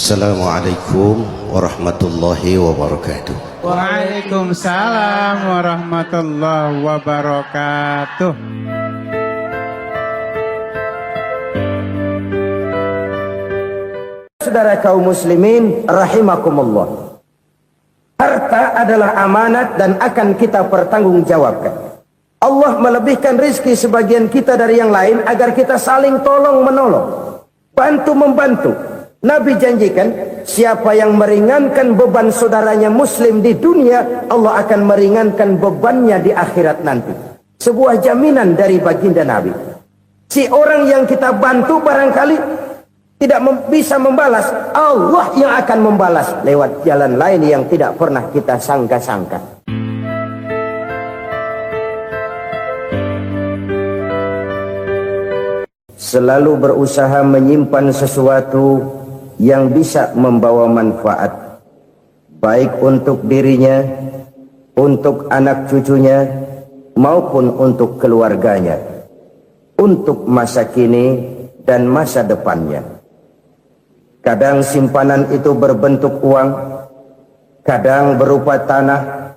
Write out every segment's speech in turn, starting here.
Assalamualaikum warahmatullahi wabarakatuh. Waalaikumsalam warahmatullahi wabarakatuh. Saudara kaum muslimin rahimakumullah. Harta adalah amanat dan akan kita pertanggungjawabkan. Allah melebihkan rizki sebagian kita dari yang lain agar kita saling tolong menolong, bantu membantu. Nabi janjikan, siapa yang meringankan beban saudaranya muslim di dunia, Allah akan meringankan bebannya di akhirat nanti. Sebuah jaminan dari baginda Nabi. Si orang yang kita bantu barangkali tidak bisa membalas, Allah yang akan membalas lewat jalan lain yang tidak pernah kita sangka-sangka. Selalu berusaha menyimpan sesuatu yang bisa membawa manfaat, baik untuk dirinya, untuk anak cucunya, maupun untuk keluarganya, untuk masa kini dan masa depannya. Kadang simpanan itu berbentuk uang, kadang berupa tanah,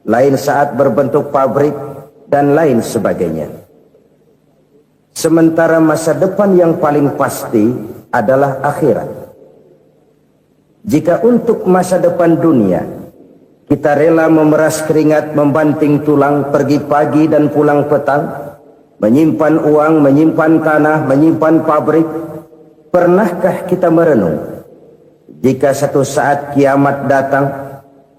lain saat berbentuk pabrik, dan lain sebagainya. Sementara masa depan yang paling pasti adalah akhirat. Jika untuk masa depan dunia kita rela memeras keringat, membanting tulang, pergi pagi dan pulang petang, menyimpan uang, menyimpan tanah, menyimpan pabrik, pernahkah kita merenung jika satu saat kiamat datang,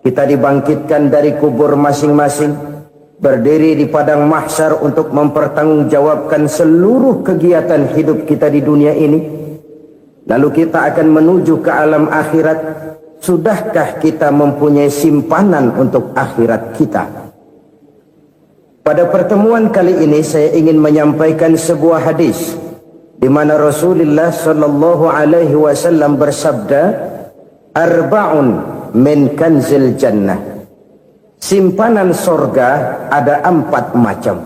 kita dibangkitkan dari kubur masing-masing, berdiri di padang mahsyar untuk mempertanggungjawabkan seluruh kegiatan hidup kita di dunia ini? Lalu kita akan menuju ke alam akhirat. Sudahkah kita mempunyai simpanan untuk akhirat kita? Pada pertemuan kali ini saya ingin menyampaikan sebuah hadis di mana Rasulullah sallallahu alaihi wasallam bersabda, "Arba'un min kanzil jannah." Simpanan sorga ada 4 macam.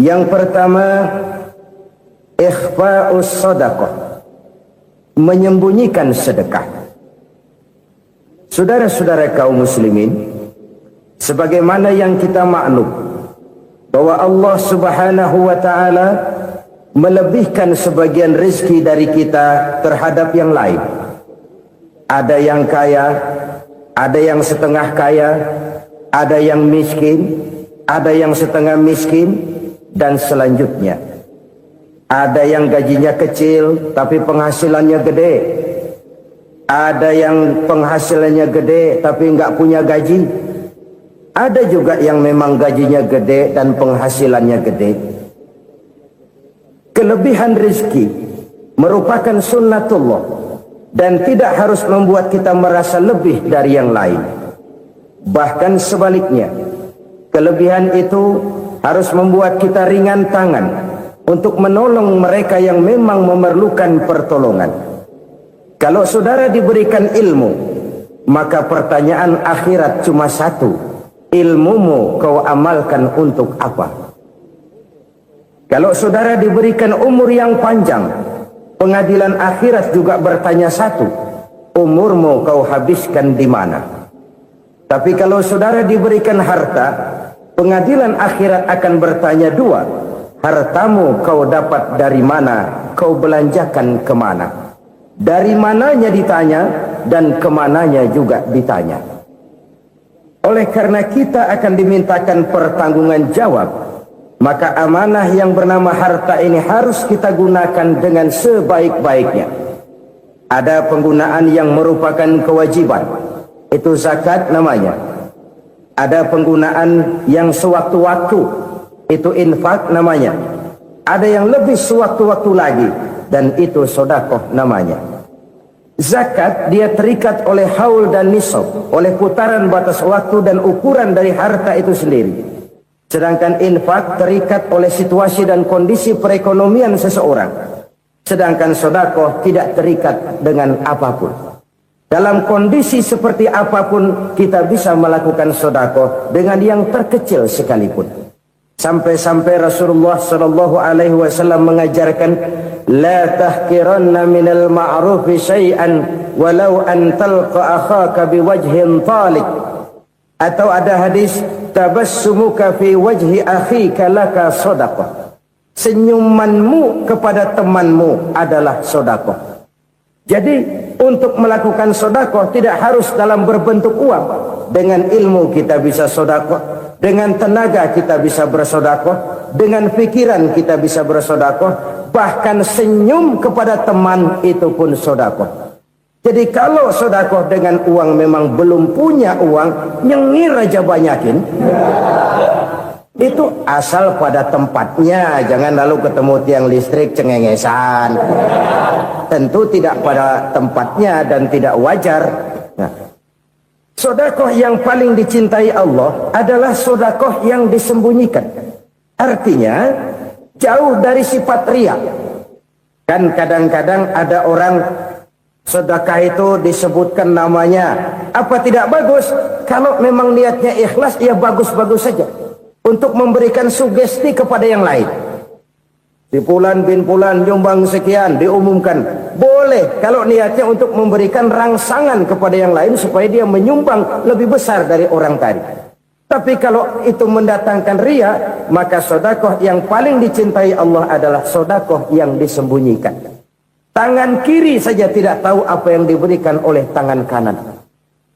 Yang pertama, ikhfa'us sadaqah, menyembunyikan sedekah. Saudara-saudara kaum muslimin, sebagaimana yang kita maklum bahwa Allah subhanahu wa ta'ala melebihkan sebagian rezeki dari kita terhadap yang lain. Ada yang kaya, ada yang setengah kaya, ada yang miskin, ada yang setengah miskin, dan selanjutnya. Ada yang gajinya kecil tapi penghasilannya gede. Ada yang penghasilannya gede tapi nggak punya gaji. Ada juga yang memang gajinya gede dan penghasilannya gede. Kelebihan rezeki merupakan sunnatullah dan tidak harus membuat kita merasa lebih dari yang lain. Bahkan sebaliknya, kelebihan itu harus membuat kita ringan tangan untuk menolong mereka yang memang memerlukan pertolongan. Kalau saudara diberikan ilmu, maka pertanyaan akhirat cuma satu: ilmumu kau amalkan untuk apa? Kalau saudara diberikan umur yang panjang, pengadilan akhirat juga bertanya satu: umurmu kau habiskan di mana? Tapi kalau saudara diberikan harta, pengadilan akhirat akan bertanya dua: hartamu kau dapat dari mana, kau belanjakan kemana? Dari mananya ditanya, dan kemananya juga ditanya. Oleh karena kita akan dimintakan pertanggungan jawab, maka amanah yang bernama harta ini harus kita gunakan dengan sebaik-baiknya. Ada penggunaan yang merupakan kewajiban, itu zakat namanya. Ada penggunaan yang sewaktu-waktu, itu infak namanya. Ada yang lebih sewaktu-waktu lagi, dan itu sedekah namanya. Zakat dia terikat oleh haul dan nisab, oleh putaran batas waktu dan ukuran dari harta itu sendiri. Sedangkan infak terikat oleh situasi dan kondisi perekonomian seseorang. Sedangkan sedekah tidak terikat dengan apapun. Dalam kondisi seperti apapun kita bisa melakukan sedekah dengan yang terkecil sekalipun. Sampai-sampai Rasulullah sallallahu alaihi wasallam mengajarkan, la tahqiranna minal ma'rufi syai'an walau an talqa akhaka biwajhin talik. Atau ada hadis, tabassumuka fi wajhi akhika laka shadaqah. Senyumanmu kepada temanmu adalah sedekah. Jadi untuk melakukan sedekah tidak harus dalam berbentuk uang. Dengan ilmu kita bisa sedekah, dengan tenaga kita bisa bersedekah, dengan pikiran kita bisa bersedekah, bahkan senyum kepada teman itu pun sedekah. Jadi kalau sedekah dengan uang memang belum punya uang, nyengir aja banyakin. Itu asal pada tempatnya, jangan lalu ketemu tiang listrik cengengesan. Tentu tidak pada tempatnya dan tidak wajar. Nah, sedekah yang paling dicintai Allah adalah sedekah yang disembunyikan. Artinya jauh dari sifat riya. Kan kadang-kadang ada orang sedekah itu disebutkan namanya. Apa tidak bagus? Kalau memang niatnya ikhlas, ya bagus-bagus saja. Untuk memberikan sugesti kepada yang lain. Si Fulan bin Fulan nyumbang sekian, diumumkan. Boleh kalau niatnya untuk memberikan rangsangan kepada yang lain supaya dia menyumbang lebih besar dari orang tadi. Tapi kalau itu mendatangkan riya, maka sedekah yang paling dicintai Allah adalah sedekah yang disembunyikan. Tangan kiri saja tidak tahu apa yang diberikan oleh tangan kanan.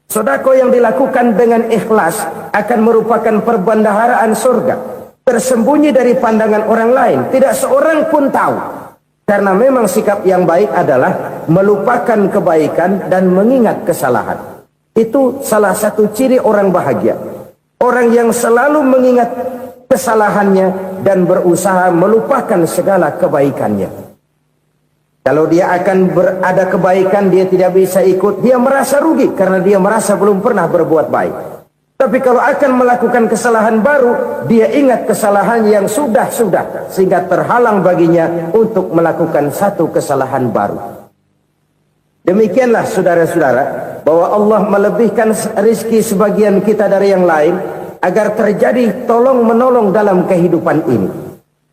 Sedekah yang dilakukan dengan ikhlas akan merupakan perbendaharaan surga, tersembunyi dari pandangan orang lain, tidak seorang pun tahu. Karena memang sikap yang baik adalah melupakan kebaikan dan mengingat kesalahan. Itu salah satu ciri orang bahagia. Orang yang selalu mengingat kesalahannya dan berusaha melupakan segala kebaikannya. Kalau dia akan ada kebaikan, dia tidak bisa ikut, dia merasa rugi karena dia merasa belum pernah berbuat baik. Tapi kalau akan melakukan kesalahan baru, dia ingat kesalahan yang sudah-sudah, sehingga terhalang baginya untuk melakukan satu kesalahan baru. Demikianlah saudara-saudara, bahwa Allah melebihkan rizki sebagian kita dari yang lain, agar terjadi tolong-menolong dalam kehidupan ini.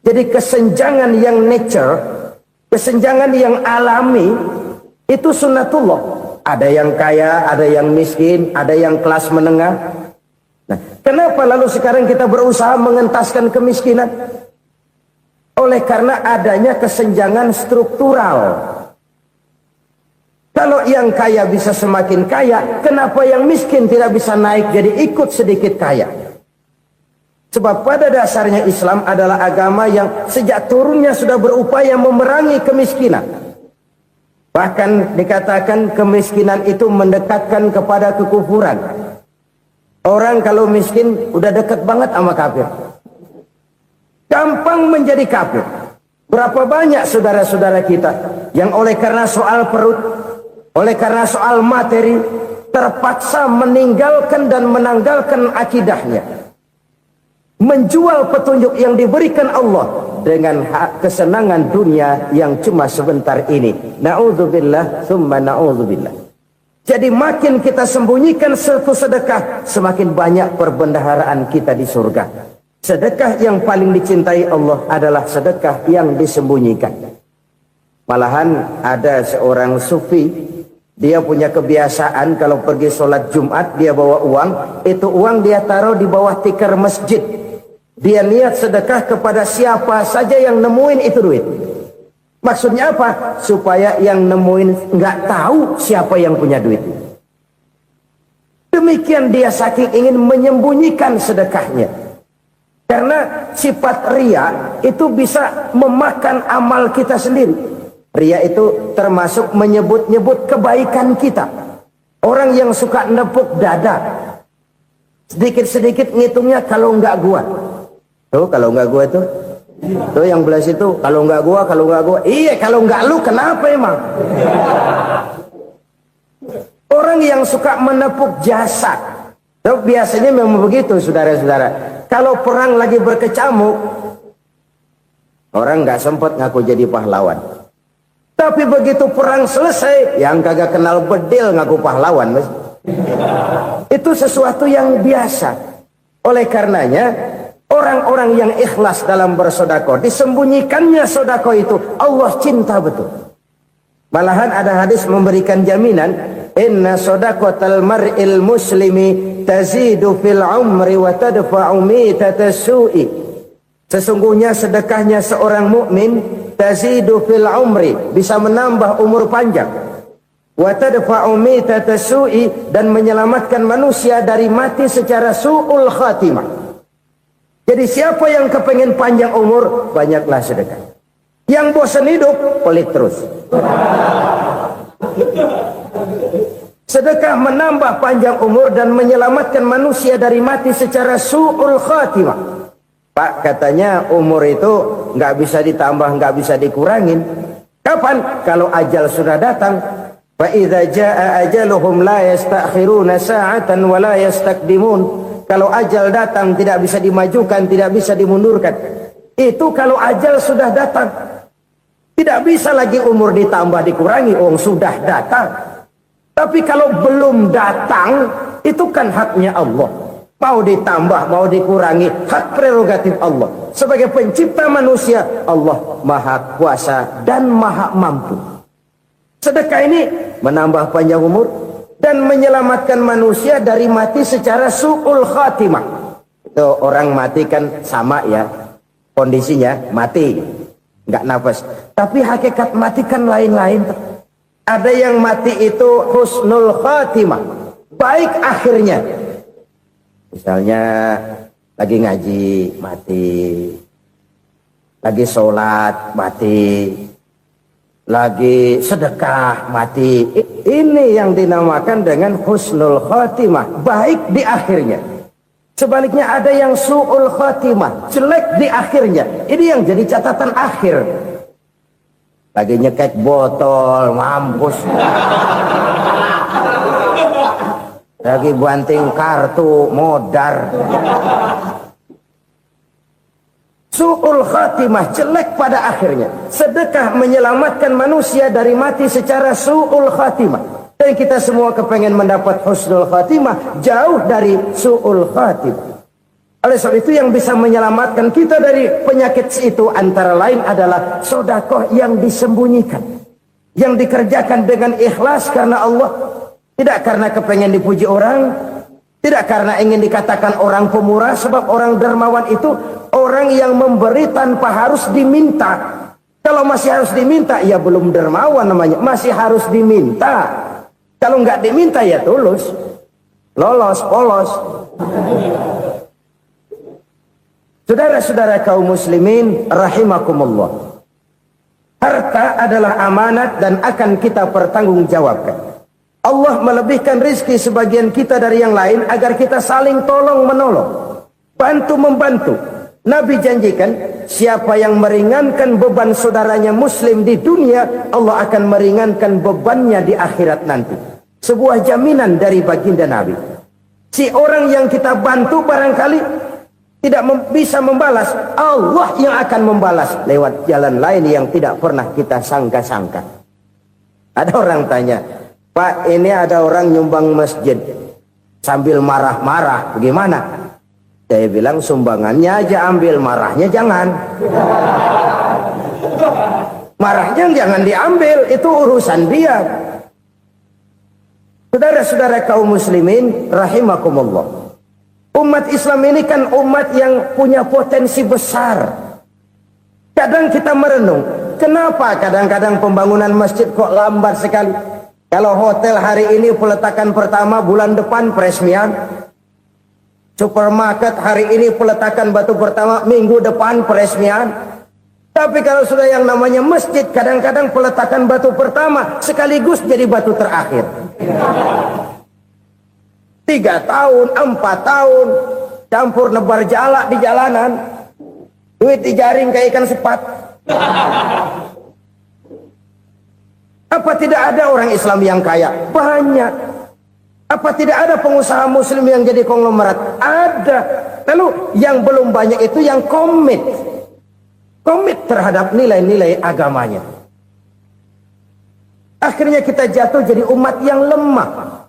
Jadi kesenjangan yang nature, kesenjangan yang alami, itu sunnatullah. Ada yang kaya, ada yang miskin, ada yang kelas menengah. Nah, kenapa lalu sekarang kita berusaha mengentaskan kemiskinan? Oleh karena adanya kesenjangan struktural. Kalau yang kaya bisa semakin kaya, kenapa yang miskin tidak bisa naik jadi ikut sedikit kaya? Sebab pada dasarnya Islam adalah agama yang sejak turunnya sudah berupaya memerangi kemiskinan. Bahkan dikatakan kemiskinan itu mendekatkan kepada kekufuran. Orang kalau miskin udah dekat banget sama kafir. Gampang menjadi kafir. Berapa banyak saudara-saudara kita yang oleh karena soal perut, oleh karena soal materi, terpaksa meninggalkan dan menanggalkan akidahnya. Menjual petunjuk yang diberikan Allah dengan kesenangan dunia yang cuma sebentar ini. Na'udzubillah, thumma na'udzubillah. Jadi makin kita sembunyikan satu sedekah, semakin banyak perbendaharaan kita di surga. Sedekah yang paling dicintai Allah adalah sedekah yang disembunyikan. Malahan ada seorang sufi, dia punya kebiasaan kalau pergi sholat Jumat dia bawa uang, itu uang dia taruh di bawah tikar masjid. Dia niat sedekah kepada siapa saja yang nemuin itu duit. Maksudnya apa? Supaya yang nemuin nggak tahu siapa yang punya duit. Demikian dia saking ingin menyembunyikan sedekahnya. Karena sifat riya itu bisa memakan amal kita sendiri. Riya itu termasuk menyebut-nyebut kebaikan kita. Orang yang suka nepuk dada, sedikit-sedikit ngitungnya kalau nggak gua. Tuh kalau nggak gua tuh yang belah situ, kalau nggak gua. Iya, kalau nggak lu kenapa emang? Orang yang suka menepuk jasad, tuh biasanya memang begitu, saudara-saudara. Kalau perang lagi berkecamuk, orang nggak sempat ngaku jadi pahlawan. Tapi begitu perang selesai, yang kagak kenal bedil ngaku pahlawan, mas. Itu sesuatu yang biasa. Oleh karenanya, Orang-orang yang ikhlas dalam bersedekah, disembunyikannya sedekah itu Allah cinta betul. Malahan ada hadis memberikan jaminan, inna sedaqatal mar'il muslimi tazidu fil umri wa tadfa'u mitatas su'i. Sesungguhnya sedekahnya seorang mukmin tazidu fil umri, bisa menambah umur panjang. Wa tadfa'u mitatas su'i, dan menyelamatkan manusia dari mati secara su'ul khatimah. Jadi siapa yang kepengen panjang umur, banyaklah sedekah. Yang bosan hidup, pelit terus. Sedekah menambah panjang umur dan menyelamatkan manusia dari mati secara su'ul khatimah. Pak, katanya umur itu nggak bisa ditambah, nggak bisa dikurangin. Kapan? Kalau ajal sudah datang. Fa idza jaa ajaluhum la yastakhiruna sa'atan wa la yastaqdimun. Kalau ajal datang tidak bisa dimajukan, tidak bisa dimundurkan. Itu kalau ajal sudah datang. Tidak bisa lagi umur ditambah dikurangi, sudah datang. Tapi kalau belum datang, itu kan haknya Allah. Mau ditambah, mau dikurangi, hak prerogatif Allah. Sebagai pencipta manusia, Allah Maha Kuasa dan Maha Mampu. Sedekah ini menambah panjang umur dan menyelamatkan manusia dari mati secara su'ul khatimah. Itu orang mati kan sama ya, kondisinya mati, nggak nafas. Tapi hakikat mati kan lain-lain. Ada yang mati itu husnul khatimah, baik akhirnya. Misalnya lagi ngaji mati, lagi sholat mati, lagi sedekah mati. Ini yang dinamakan dengan husnul khatimah, baik di akhirnya. Sebaliknya ada yang su'ul khatimah, jelek di akhirnya. Ini yang jadi catatan akhir. Lagi nyekek botol, mampus. Lagi banting kartu, modar. Su'ul khatimah, jelek pada akhirnya. Sedekah menyelamatkan manusia dari mati secara su'ul khatimah. Dan kita semua kepengen mendapat husnul khatimah, jauh dari su'ul khatimah. Oleh sebab itu yang bisa menyelamatkan kita dari penyakit itu antara lain adalah sedekah yang disembunyikan. Yang dikerjakan dengan ikhlas karena Allah. Tidak karena kepengen dipuji orang. Tidak karena ingin dikatakan orang pemurah. Sebab orang dermawan itu orang yang memberi tanpa harus diminta. Kalau masih harus diminta, ya belum dermawan namanya. Masih harus diminta. Kalau nggak diminta, ya tulus. Lolos, polos. Saudara-saudara kaum muslimin rahimakumullah. Harta adalah amanat dan akan kita pertanggungjawabkan. Allah melebihkan rizki sebagian kita dari yang lain agar kita saling tolong menolong, bantu membantu. Nabi janjikan siapa yang meringankan beban saudaranya muslim di dunia, Allah akan meringankan bebannya di akhirat nanti. Sebuah jaminan dari baginda Nabi. Si orang yang kita bantu barangkali tidak bisa membalas, Allah yang akan membalas lewat jalan lain yang tidak pernah kita sangka-sangka. Ada orang tanya, Pak, ini ada orang nyumbang masjid sambil marah-marah, bagaimana? Saya bilang sumbangannya aja ambil, marahnya jangan. Marahnya jangan diambil, itu urusan dia. Saudara-saudara kaum muslimin rahimakumullah. Umat Islam ini kan umat yang punya potensi besar. Kadang kita merenung, kenapa kadang-kadang pembangunan masjid kok lambat sekali? Kalau hotel hari ini peletakan pertama, bulan depan peresmian. Supermarket hari ini peletakan batu pertama, minggu depan peresmian. Tapi kalau sudah yang namanya masjid, kadang-kadang peletakan batu pertama sekaligus jadi batu terakhir. 3 tahun, 4 tahun, campur nebar jalak di jalanan, duit dijaring kayak ikan sepat. Apa tidak ada orang Islam yang kaya? Banyak. Apa tidak ada pengusaha muslim yang jadi konglomerat? Ada. Lalu yang belum banyak itu yang komit terhadap nilai-nilai agamanya. Akhirnya kita jatuh jadi umat yang lemah.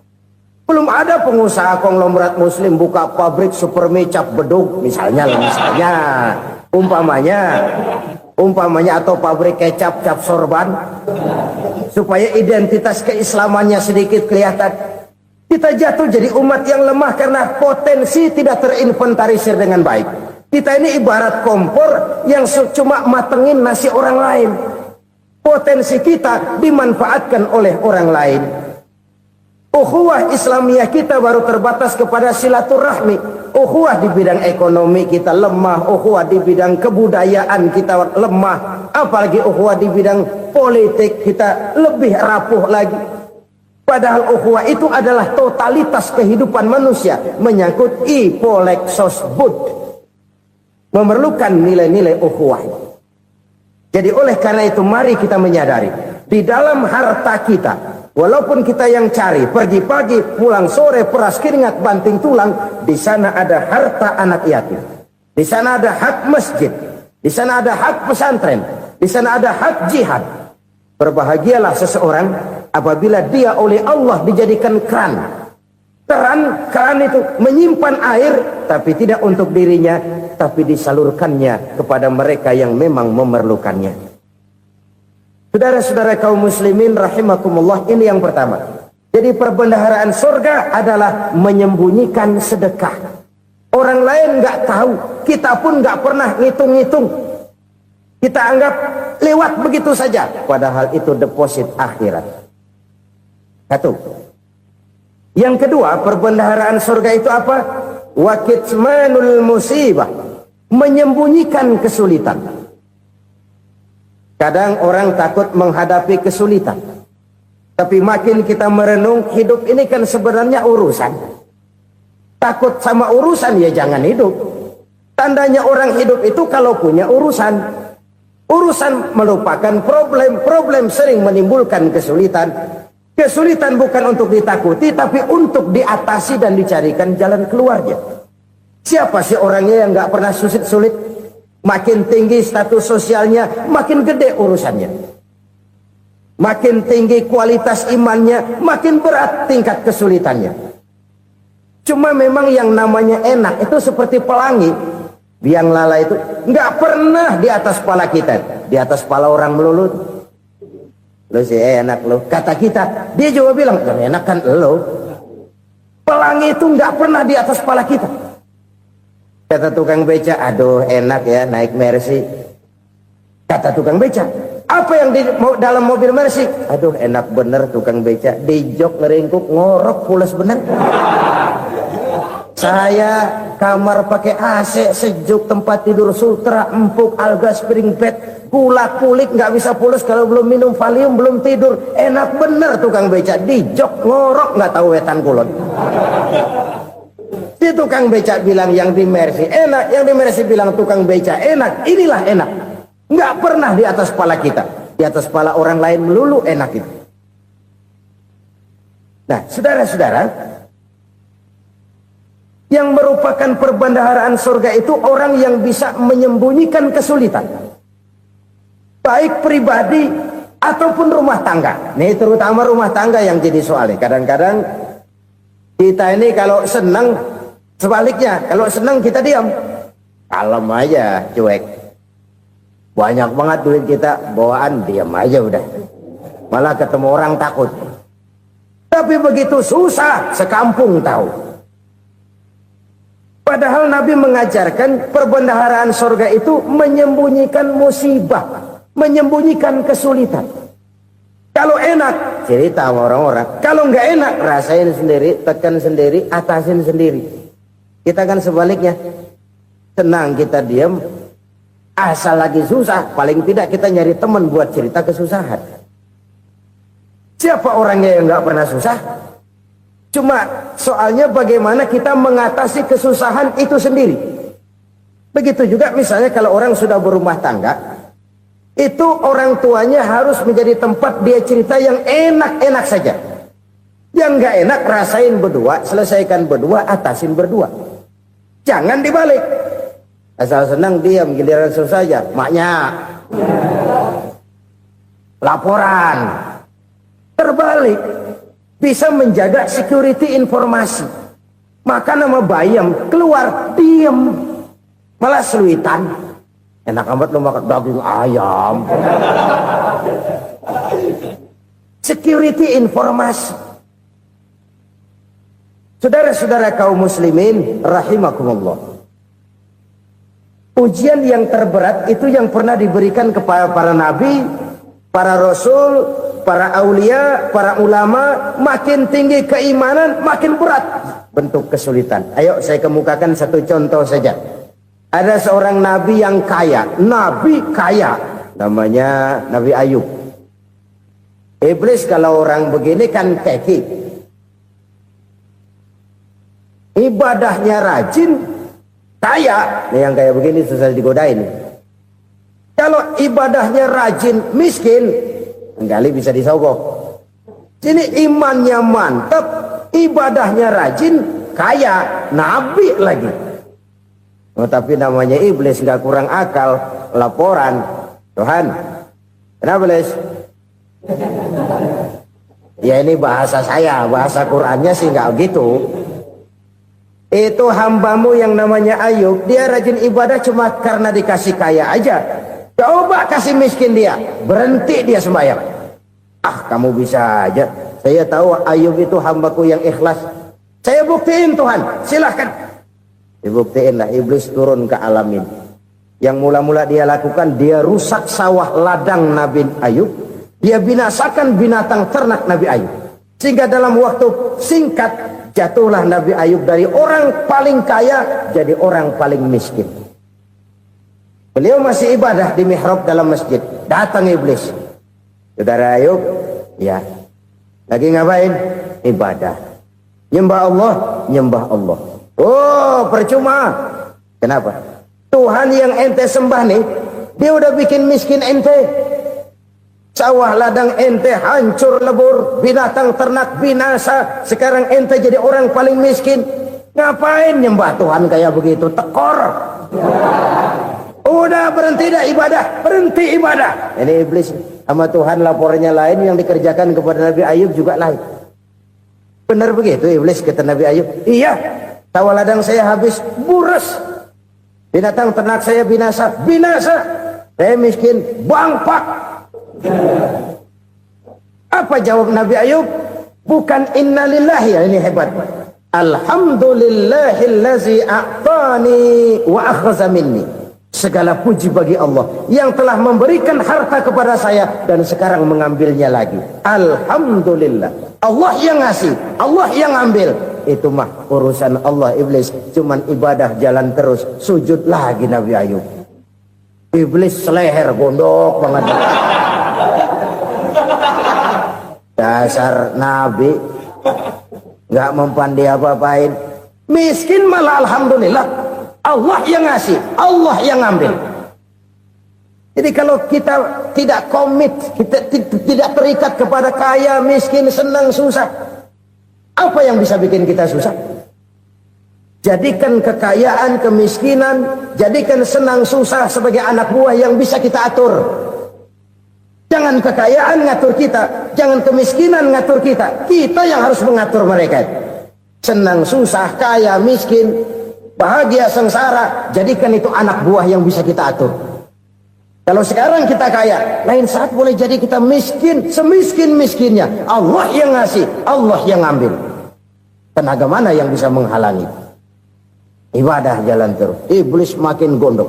Belum ada pengusaha konglomerat muslim buka pabrik supermi cap beduk misalnya umpamanya atau pabrik kecap cap sorban supaya identitas keislamannya sedikit kelihatan. Kita jatuh jadi umat yang lemah karena potensi tidak terinventarisir dengan baik. Kita ini ibarat kompor yang cuma matengin nasi orang lain. Potensi kita dimanfaatkan oleh orang lain. Ukhuwah Islamiyah kita baru terbatas kepada silaturahmi. Ukhuwah di bidang ekonomi kita lemah. Ukhuwah di bidang kebudayaan kita lemah. Apalagi ukhuwah di bidang politik kita lebih rapuh lagi. Padahal ukhuwah itu adalah totalitas kehidupan manusia. Menyangkut ipolexosbud. Memerlukan nilai-nilai ukhuwah. Jadi oleh karena itu mari kita menyadari. Di dalam harta kita, walaupun kita yang cari, pergi pagi, pulang sore, peras keringat, banting tulang, di sana ada harta anak yatim. Di sana ada hak masjid. Di sana ada hak pesantren. Di sana ada hak jihad. Berbahagialah seseorang apabila dia oleh Allah dijadikan keran. Keran itu menyimpan air, tapi tidak untuk dirinya, tapi disalurkannya kepada mereka yang memang memerlukannya. Saudara-saudara kaum muslimin rahimakumullah, ini yang pertama. Jadi perbendaharaan surga adalah menyembunyikan sedekah. Orang lain nggak tahu, kita pun nggak pernah ngitung-ngitung. Kita anggap lewat begitu saja, padahal itu deposit akhirat. Satu. Yang kedua, perbendaharaan surga itu apa? Wa kitmanul musibah, menyembunyikan kesulitan. Kadang orang takut menghadapi kesulitan. Tapi makin kita merenung, hidup ini kan sebenarnya urusan. Takut sama urusan, ya jangan hidup. Tandanya orang hidup itu kalau punya urusan. Urusan melupakan problem. Problem sering menimbulkan kesulitan. Kesulitan bukan untuk ditakuti, tapi untuk diatasi dan dicarikan jalan keluarnya. Siapa sih orangnya yang gak pernah sulit-sulit? Makin tinggi status sosialnya, makin gede urusannya. Makin tinggi kualitas imannya, makin berat tingkat kesulitannya. Cuma memang yang namanya enak itu seperti pelangi. Biang lala itu nggak pernah di atas kepala kita, di atas kepala orang melulu. Lo sih enak lo, kata kita. Dia juga bilang, yang enak kan lo. Pelangi itu nggak pernah di atas kepala kita. Kata tukang beca, aduh enak ya naik Mercy. Kata tukang beca, apa yang di dalam mobil Mercy? Aduh enak bener tukang beca, di jok ngeringkuk ngorok pulas bener. Saya kamar pakai AC sejuk, tempat tidur sutra empuk, alga spring bed, kulak kulik nggak bisa pulas kalau belum minum Valium, belum tidur. Enak bener tukang beca, di jok ngorok nggak tahu wetan kulon. Si tukang beca bilang yang di Mercy enak, yang di Mercy bilang tukang beca enak. Inilah enak. Nggak pernah di atas kepala kita, di atas kepala orang lain melulu enak itu. Nah, saudara-saudara, yang merupakan perbendaharaan surga itu orang yang bisa menyembunyikan kesulitan, baik pribadi ataupun rumah tangga. Nih terutama rumah tangga yang jadi soalnya. Kadang-kadang kita ini kalau senang, sebaliknya, kalau senang kita diam. Kalem aja, cuek. Banyak banget duit kita, bawaan diam aja udah. Malah ketemu orang takut. Tapi begitu susah, sekampung tahu. Padahal Nabi mengajarkan perbendaharaan surga itu menyembunyikan musibah, menyembunyikan kesulitan. Kalau enak, cerita sama orang-orang. Kalau nggak enak, rasain sendiri, tekan sendiri, atasin sendiri. Kita kan sebaliknya, senang kita diam, asal lagi susah, paling tidak kita nyari teman buat cerita kesusahan. Siapa orangnya yang nggak pernah susah? Cuma soalnya bagaimana kita mengatasi kesusahan itu sendiri. Begitu juga misalnya kalau orang sudah berumah tangga, itu orang tuanya harus menjadi tempat dia cerita yang enak-enak saja. Yang nggak enak rasain berdua, selesaikan berdua, atasin berdua. Jangan dibalik. Asal senang diam, giliran susah saja. Maknya laporan. Terbalik. bisa menjaga security informasi. Maka nama bayam keluar diem, malah seluitan. Enak amat lo makan daging ayam. Security informasi. Saudara-saudara kaum muslimin rahimakumullah. Ujian yang terberat itu yang pernah diberikan kepada para nabi, para rasul, para aulia, para ulama. Makin tinggi keimanan, makin berat bentuk kesulitan. Ayo saya kemukakan satu contoh saja. Ada seorang nabi yang kaya, nabi kaya, namanya Nabi Ayub. Iblis kalau orang begini kan keki, ibadahnya rajin, kaya. Nih yang kayak begini susah digodain. Kalau ibadahnya rajin, miskin, kali bisa disogok. Sini imannya mantap, ibadahnya rajin, kaya, nabi lagi. Oh, tapi namanya iblis nggak kurang akal. Laporan, Tuhan, kenapa Les? Ya ini bahasa saya, bahasa Qurannya sih nggak gitu. Itu hambamu yang namanya Ayub, dia rajin ibadah cuma karena dikasih kaya aja. Coba kasih miskin dia, berhenti dia sembahyang. Ah, kamu bisa aja. Saya tahu Ayub itu hambaku yang ikhlas. Saya buktiin Tuhan, silahkan. Dibuktiinlah, iblis turun ke alam ini. Yang mula-mula dia lakukan, dia rusak sawah ladang Nabi Ayub. Dia binasakan binatang ternak Nabi Ayub. Sehingga dalam waktu singkat, jatuhlah Nabi Ayub dari orang paling kaya jadi orang paling miskin. Beliau masih ibadah di mihrab dalam masjid. Datang iblis. Saudara Ayub, ya, lagi ngapain? Ibadah. Nyembah Allah, nyembah Allah. Oh, percuma. Kenapa? Tuhan yang ente sembah nih, dia udah bikin miskin ente. Sawah ladang ente hancur lebur, binatang ternak binasa. Sekarang ente jadi orang paling miskin. Ngapain nyembah Tuhan kayak begitu? Tekor. Udah berhenti dah ibadah, berhenti ibadah. Ini iblis sama Tuhan laporannya lain, yang dikerjakan kepada Nabi Ayub juga lain. Benar begitu iblis kata Nabi Ayub? Iya. Sawah ladang saya habis, buras. Binatang ternak saya binasa, binasa. Saya miskin, bangpak. Apa jawab Nabi Ayub? Bukan innalillahi, ya ini hebat. Alhamdulillahillazi a'tani wa akhza minni. Segala puji bagi Allah yang telah memberikan harta kepada saya dan sekarang mengambilnya lagi. Alhamdulillah. Allah yang ngasih, Allah yang ambil. Itu mah urusan Allah. Iblis cuman ibadah jalan terus, sujud lagi Nabi Ayub. Iblis seleher gondok banget. Dasar Nabi nggak mempan dia apa-apain. Miskin malah alhamdulillah. Allah yang ngasih, Allah yang ambil. Jadi kalau kita tidak komit, kita tidak terikat kepada kaya, miskin, senang, susah, apa yang bisa bikin kita susah? Jadikan kekayaan, kemiskinan, jadikan senang susah sebagai anak buah yang bisa kita atur. Jangan kekayaan ngatur kita, jangan kemiskinan ngatur kita. Kita yang harus mengatur mereka. Senang susah, kaya, miskin, bahagia, sengsara, jadikan itu anak buah yang bisa kita atur. Kalau sekarang kita kaya, lain saat boleh jadi kita miskin, semiskin-miskinnya. Allah yang ngasih, Allah yang ambil. Tenaga mana yang bisa menghalangi? Ibadah jalan terus. Iblis makin gondok.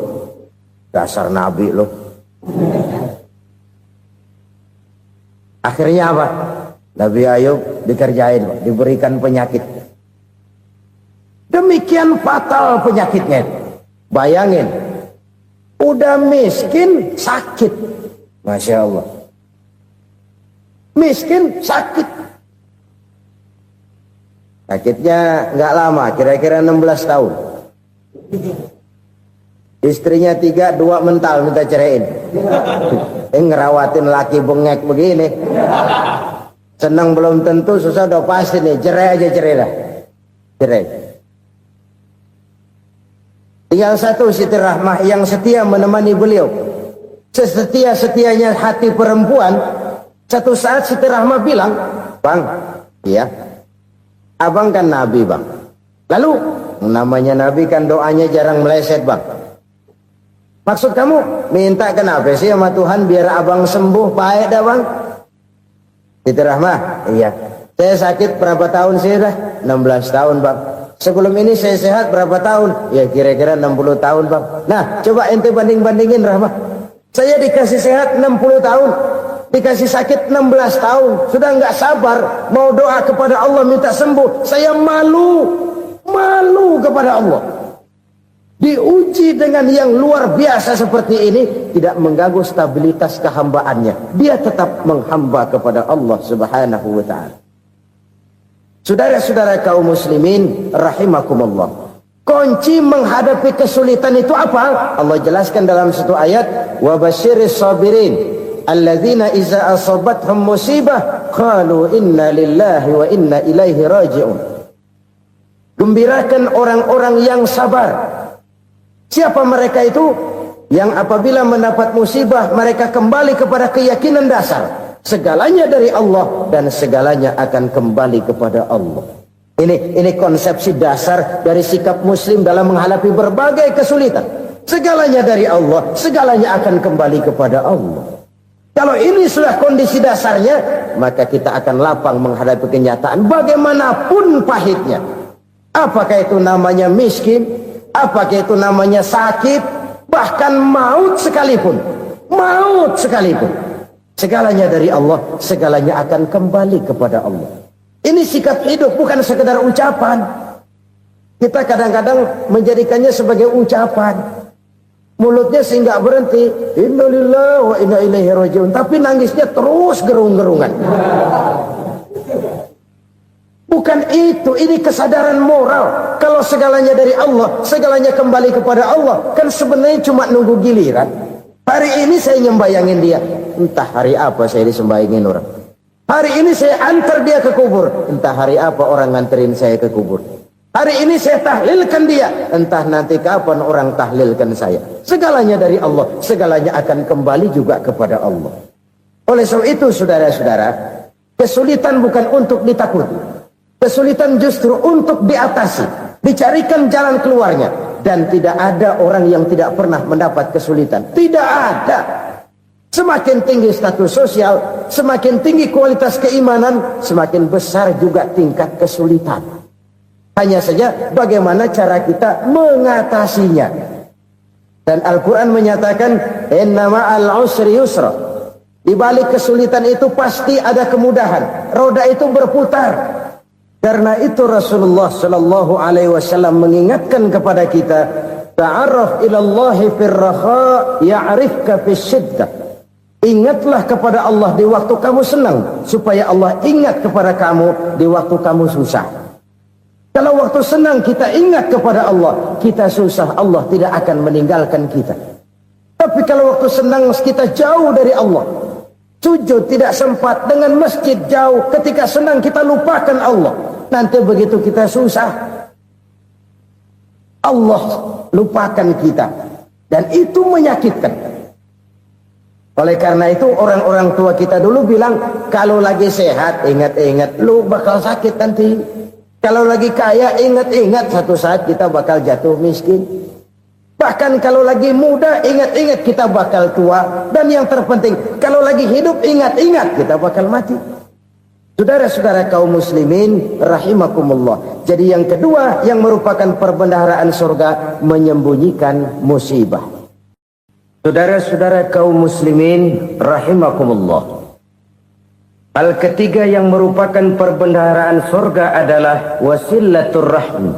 Dasar Nabi loh. Akhirnya apa? Nabi Ayub dikerjain, diberikan penyakit. Demikian fatal penyakitnya. Bayangin, udah miskin sakit. Masya Allah. Miskin sakit. Sakitnya nggak lama, kira-kira 16 tahun. Istrinya 3, 2 mental minta ceraiin. Ngerawatin laki bengek begini. Senang belum tentu, susah udah pasti nih. Cerai aja, cerai dah. Cerai. Tinggal satu Siti Rahmah yang setia menemani beliau. Sesetia-setianya hati perempuan. Satu saat Siti Rahmah bilang, Bang, Ya. Abang kan nabi, Bang. Lalu namanya nabi kan doanya jarang meleset, Bang. Maksud kamu minta kenapa sih sama Tuhan biar abang sembuh baik dah, Bang? Itu Rahmah. Iya. Saya sakit berapa tahun sih dah? 16 tahun, Bang. Sebelum ini saya sehat berapa tahun? Ya kira-kira 60 tahun, Bang. Nah, coba ente banding-bandingin, Rahmah. Saya dikasih sehat 60 tahun, dikasih sakit 16 tahun. Sudah nggak sabar mau doa kepada Allah minta sembuh. Saya malu kepada Allah. Diuji dengan yang luar biasa seperti ini, tidak mengganggu stabilitas kehambaannya. Dia tetap menghamba kepada Allah Subhanahu wa ta'ala. Saudara-saudara kaum muslimin rahimakumullah. Kunci menghadapi kesulitan itu apa? Allah jelaskan dalam satu ayat, wa basyiris sabirin alladzina iza asabathum musibah qalu inna lillahi wa inna ilaihi raji'un. Gembirakan orang-orang yang sabar. Siapa mereka itu? Yang apabila mendapat musibah mereka kembali kepada keyakinan dasar, segalanya dari Allah dan segalanya akan kembali kepada Allah. Ini konsepsi dasar dari sikap muslim dalam menghadapi berbagai kesulitan. Segalanya dari Allah, segalanya akan kembali kepada Allah. Kalau ini sudah kondisi dasarnya, maka kita akan lapang menghadapi kenyataan bagaimanapun pahitnya. Apakah itu namanya miskin, apakah itu namanya sakit, bahkan maut sekalipun. Segalanya dari Allah, segalanya akan kembali kepada Allah. Ini sikap hidup, bukan sekedar ucapan. Kita kadang-kadang menjadikannya sebagai ucapan. Mulutnya sih nggak berhenti, innalillahi wa inna ilaihi raji'un, tapi nangisnya terus gerung-gerungan. Bukan itu, ini kesadaran moral. Kalau segalanya dari Allah, segalanya kembali kepada Allah, kan sebenarnya cuma nunggu giliran. Hari ini saya nyembayangin dia, entah hari apa saya disembayangin orang. Hari ini saya antar dia ke kubur, entah hari apa orang nganterin saya ke kubur. Hari ini saya tahlilkan dia, entah nanti kapan orang tahlilkan saya. Segalanya dari Allah, segalanya akan kembali juga kepada Allah. Oleh sebab itu saudara-saudara, kesulitan bukan untuk ditakuti. Kesulitan justru untuk diatasi, dicarikan jalan keluarnya. Dan tidak ada orang yang tidak pernah mendapat kesulitan. Tidak ada. Semakin tinggi status sosial, semakin tinggi kualitas keimanan, semakin besar juga tingkat kesulitan. Hanya saja bagaimana cara kita mengatasinya. Dan Al-Quran menyatakan, inna ma'al usri yusra. Di balik kesulitan itu pasti ada kemudahan. Roda itu berputar. Karena itu Rasulullah sallallahu alaihi wasallam mengingatkan kepada kita, ta'arraf ila Allahi fir raha ya'rifka fis syiddah. Ingatlah kepada Allah di waktu kamu senang, supaya Allah ingat kepada kamu di waktu kamu susah. Kalau waktu senang kita ingat kepada Allah, kita susah, Allah tidak akan meninggalkan kita. Tapi kalau waktu senang kita jauh dari Allah, sujud tidak sempat, dengan masjid jauh, ketika senang kita lupakan Allah. Nanti begitu kita susah, Allah lupakan kita. Dan itu menyakitkan. Oleh karena itu orang-orang tua kita dulu bilang, kalau lagi sehat ingat-ingat lu bakal sakit nanti. Kalau lagi kaya ingat-ingat satu saat kita bakal jatuh miskin. Bahkan kalau lagi muda ingat-ingat kita bakal tua. Dan yang terpenting kalau lagi hidup ingat-ingat kita bakal mati. Saudara-saudara kaum muslimin rahimakumullah. Jadi yang kedua yang merupakan perbendaharaan surga, menyembunyikan musibah. Saudara-saudara kaum muslimin rahimakumullah. Hal ketiga yang merupakan perbendaharaan surga adalah wasilatur rahmi.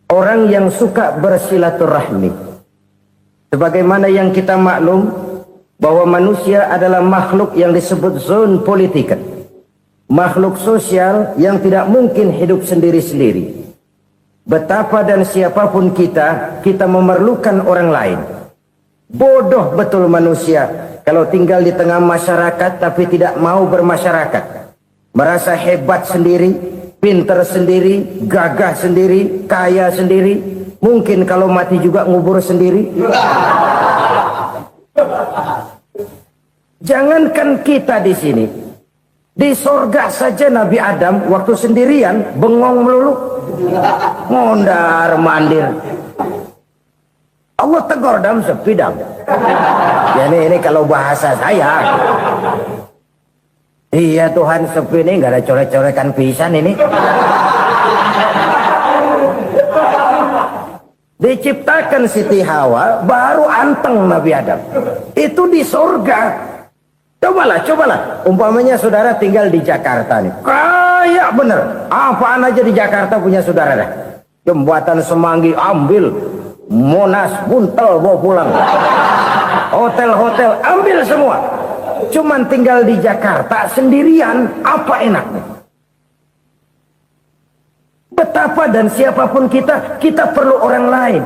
Orang yang suka bersilaturahmi. Sebagaimana yang kita maklum bahwa manusia adalah makhluk yang disebut zon politika. Makhluk sosial yang tidak mungkin hidup sendiri-sendiri. Betapa dan siapapun kita memerlukan orang lain. Bodoh betul manusia kalau tinggal di tengah masyarakat tapi tidak mau bermasyarakat. Merasa hebat sendiri, pintar sendiri, gagah sendiri, kaya sendiri. Mungkin kalau mati juga ngubur sendiri. Jangankan kita di sini, Di sorga saja Nabi Adam waktu sendirian bengong melulu, mondar mandir. Allah tegur dalam sepi dam. Ya ini kalau bahasa saya. Iya Tuhan, sepi ini nggak ada coret-coretan pisan ini. Diciptakan Siti Hawa baru anteng Nabi Adam. Itu di sorga. Cobalah. Umpamanya saudara tinggal di Jakarta nih. Kayak bener. Apaan aja di Jakarta punya saudara dah. Jembatan Semanggi ambil. Monas, Buntel bawa pulang. Hotel-hotel ambil semua. Cuman tinggal di Jakarta sendirian. Apa enaknya? Betapa dan siapapun kita perlu orang lain.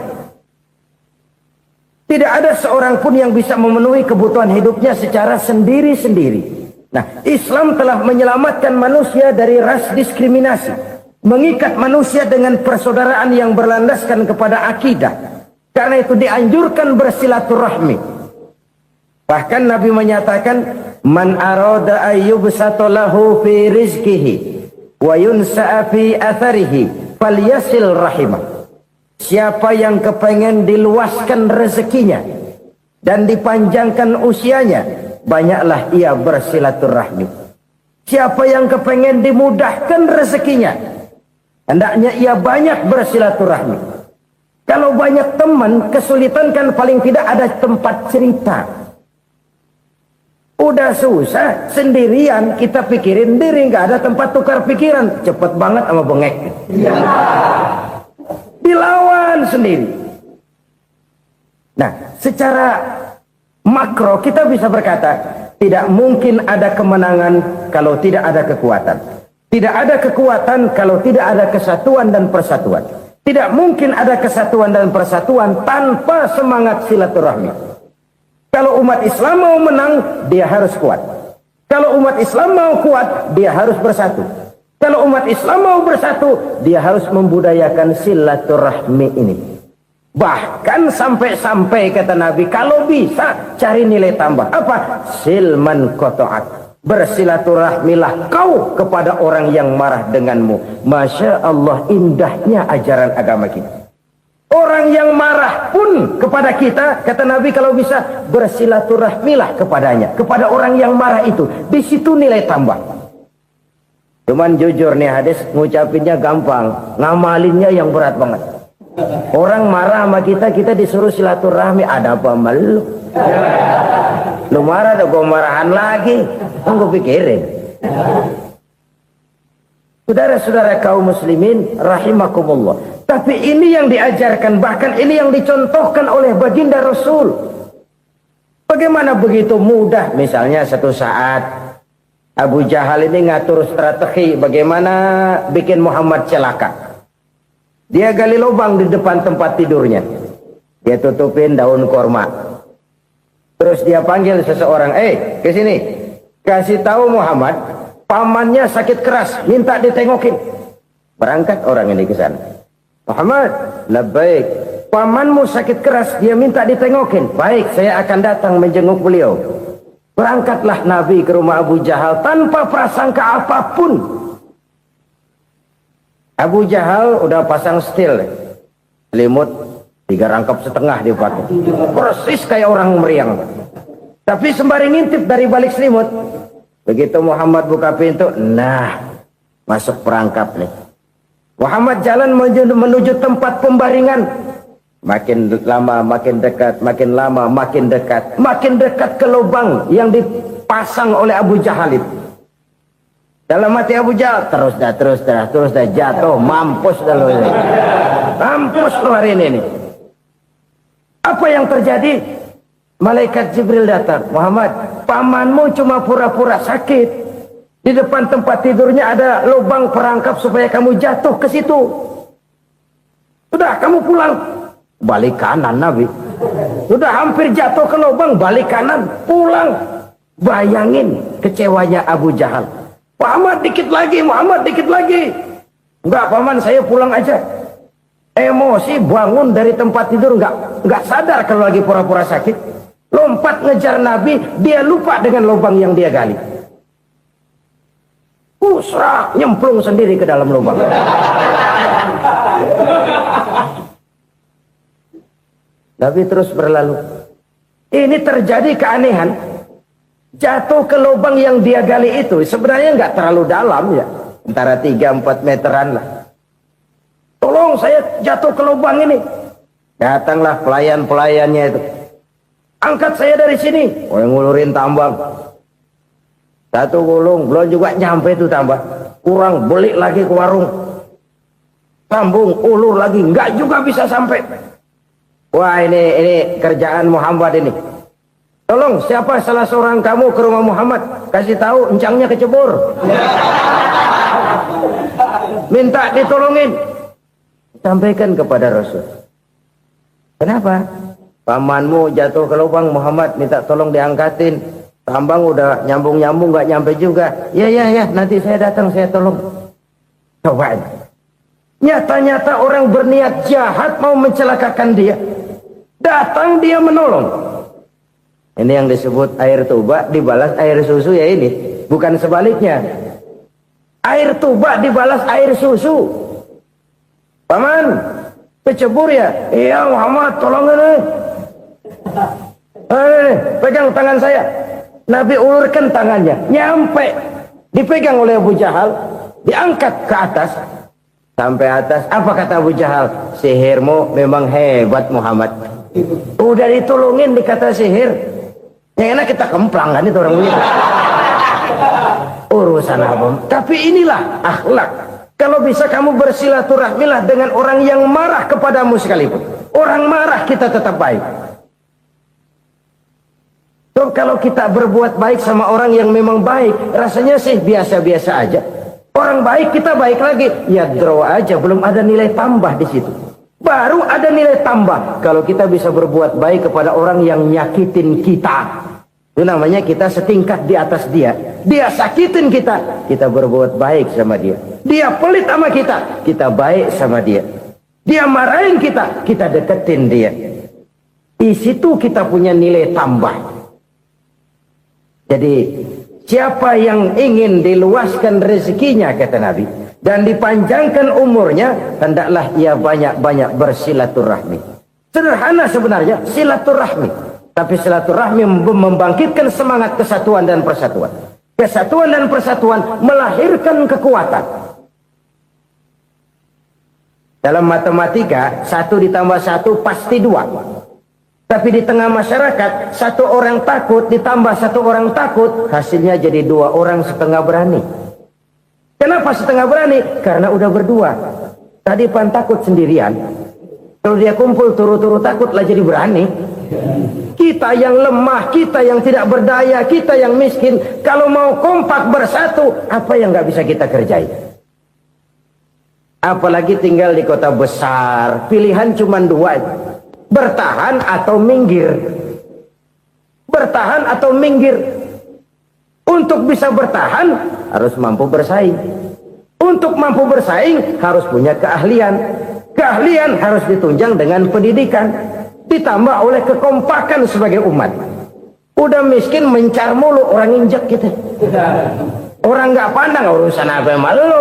Tidak ada seorang pun yang bisa memenuhi kebutuhan hidupnya secara sendiri-sendiri. Nah, Islam telah menyelamatkan manusia dari ras diskriminasi. Mengikat manusia dengan persaudaraan yang berlandaskan kepada akidah. Karena itu dianjurkan bersilaturahmi. Bahkan Nabi menyatakan, Man arada ayyubsata lahu fi rizkihi wa yunsa'a fi atharihi falyasil rahimah. Siapa yang kepengen diluaskan rezekinya dan dipanjangkan usianya, banyaklah ia bersilaturahmi. Siapa yang kepengen dimudahkan rezekinya, hendaknya ia banyak bersilaturahmi. Kalau banyak teman, kesulitan kan paling tidak ada tempat cerita. Udah susah, sendirian kita pikirin diri, nggak ada tempat tukar pikiran. Cepet banget sama bengek. Dilawan sendiri. Nah, secara makro kita bisa berkata, tidak mungkin ada kemenangan kalau tidak ada kekuatan. Tidak ada kekuatan kalau tidak ada kesatuan dan persatuan. Tidak mungkin ada kesatuan dan persatuan tanpa semangat silaturahmi. Kalau umat Islam mau menang, dia harus kuat. Kalau umat Islam mau kuat, dia harus bersatu. Kalau umat Islam mau bersatu, dia harus membudayakan silaturahmi ini. Bahkan sampai-sampai kata Nabi, kalau bisa cari nilai tambah. Apa? Silman qata'ak. Bersilaturahmilah kau kepada orang yang marah denganmu. Masya Allah, indahnya ajaran agama kita. Orang yang marah pun kepada kita, kata Nabi, kalau bisa bersilaturahmilah kepadanya, kepada orang yang marah itu. Di situ nilai tambah. Cuman jujur nih hadis, ngucapinnya gampang, ngamalinnya yang berat banget. Orang marah sama kita, kita disuruh silaturahmi, ada apa sama lu? Lu marah, ada gue marahan lagi. Tunggu pikirin. Saudara-saudara kaum muslimin rahimakumullah. Tapi ini yang diajarkan, bahkan ini yang dicontohkan oleh baginda Rasul. Bagaimana begitu mudah, misalnya satu saat Abu Jahal ini ngatur strategi bagaimana bikin Muhammad celaka. Dia gali lubang di depan tempat tidurnya. Dia tutupin daun korma. Terus dia panggil seseorang, ke sini. Kasih tahu Muhammad, pamannya sakit keras, minta ditengokin. Berangkat orang ini ke sana. Muhammad, labbaik. Pamanmu sakit keras, dia minta ditengokin. Baik, saya akan datang menjenguk beliau. Berangkatlah Nabi ke rumah Abu Jahal tanpa prasangka apapun. Abu Jahal udah pasang stil, selimut 3 rangkap setengah dipakai, persis kayak orang meriang. Tapi sembari ngintip dari balik selimut, begitu Muhammad buka pintu, nah masuk perangkap nih. Muhammad jalan menuju tempat pembaringan. Makin lama makin dekat, makin lama makin dekat, makin dekat ke lubang yang dipasang oleh Abu Jahal itu. Dalam hati Abu Jahal, terus dah jatuh, mampus dah lo ini. Mampus lo hari ini. Apa yang terjadi? Malaikat Jibril datang. Muhammad, pamanmu cuma pura-pura sakit. Di depan tempat tidurnya ada lubang perangkap supaya kamu jatuh ke situ. Sudah, kamu pulang. Balik kanan Nabi. Sudah hampir jatuh ke lubang, balik kanan, pulang. Bayangin kecewanya Abu Jahal. Muhammad dikit lagi, Muhammad dikit lagi. Enggak paman, saya pulang aja. Emosi bangun dari tempat tidur, enggak sadar kalau lagi pura-pura sakit. Lompat ngejar Nabi, dia lupa dengan lubang yang dia gali. Usrak, nyemplung sendiri ke dalam lubang. Tapi terus berlalu. Ini terjadi keanehan. Jatuh ke lubang yang dia gali itu sebenarnya nggak terlalu dalam ya, antara 3-4 meteran lah. Tolong saya jatuh ke lubang ini. Datanglah pelayan-pelayannya itu. Angkat saya dari sini. Oh, yang ngulurin tambang. Satu gulung, belum juga nyampe itu tambah. Kurang, beli lagi ke warung. Sambung, ulur lagi, nggak juga bisa sampai. Wah, ini kerjaan Muhammad ini. Tolong, siapa salah seorang kamu ke rumah Muhammad? Kasih tahu, encangnya kecebur. Minta ditolongin. Sampaikan kepada Rasul. Kenapa? Pamanmu jatuh ke lubang, Muhammad minta tolong diangkatin. Tambang udah nyambung-nyambung, nggak nyampe juga. Ya, nanti saya datang, saya tolong. Coba. Nyata-nyata orang berniat jahat mau mencelakakan dia. Datang dia menolong. Ini yang disebut air tuba dibalas air susu ya ini. Bukan sebaliknya. Air tuba dibalas air susu. Paman, kecebur ya? Iya Muhammad, tolong ini. Pegang tangan saya. Nabi ulurkan tangannya. Nyampe. Dipegang oleh Abu Jahal. Diangkat ke atas. Sampai atas. Apa kata Abu Jahal? Sihirmu memang hebat Muhammad. Udah ditolongin dikata sihir. Yang enak kita kemplang kan itu orang begitu. Urusan apa? Tapi inilah akhlak. Kalau bisa kamu bersilaturahmilah dengan orang yang marah kepadamu sekalipun. Orang marah kita tetap baik. So, kalau kita berbuat baik sama orang yang memang baik, rasanya sih biasa-biasa aja. Orang baik kita baik lagi, ya draw aja, belum ada nilai tambah di situ. Baru ada nilai tambah kalau kita bisa berbuat baik kepada orang yang nyakitin kita. Itu namanya kita setingkat di atas dia. Dia sakitin kita, kita berbuat baik sama dia. Dia pelit sama kita, kita baik sama dia. Dia marahin kita, kita deketin dia. Di situ kita punya nilai tambah. Jadi siapa yang ingin diluaskan rezekinya kata Nabi dan dipanjangkan umurnya, hendaklah ia banyak-banyak bersilaturahmi. Sederhana sebenarnya silaturahmi. Tapi silaturahmi membangkitkan semangat kesatuan dan persatuan. Kesatuan dan persatuan melahirkan kekuatan. Dalam matematika, 1 ditambah 1 pasti 2. Tapi di tengah masyarakat, 1 orang takut ditambah 1 orang takut, hasilnya jadi 2 orang setengah berani. Kenapa setengah berani? Karena udah berdua. Tadi pan takut sendirian. Kalau dia kumpul turu-turu takutlah jadi berani. Kita yang lemah, kita yang tidak berdaya, kita yang miskin, kalau mau kompak bersatu, apa yang nggak bisa kita kerjain? Apalagi tinggal di kota besar, pilihan cuma 2, bertahan atau minggir. Bertahan atau minggir. Untuk bisa bertahan harus mampu bersaing. Untuk mampu bersaing harus punya keahlian. Keahlian harus ditunjang dengan pendidikan. Ditambah oleh kekompakan sebagai umat. Udah miskin mencar mulu, orang injek kita. Orang nggak pandang urusan apa yang malu.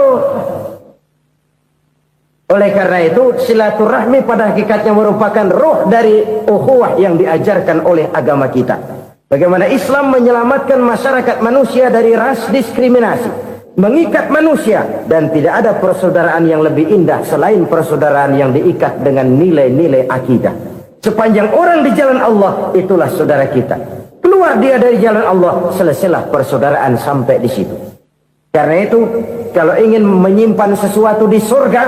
Oleh karena itu silaturahmi pada hakikatnya merupakan roh dari ukhuwah yang diajarkan oleh agama kita. Bagaimana Islam menyelamatkan masyarakat manusia dari ras diskriminasi, mengikat manusia, dan tidak ada persaudaraan yang lebih indah selain persaudaraan yang diikat dengan nilai-nilai akidah. Sepanjang orang di jalan Allah, itulah saudara kita. Keluar dia dari jalan Allah, selesailah persaudaraan sampai di situ. Karena itu, kalau ingin menyimpan sesuatu di surga,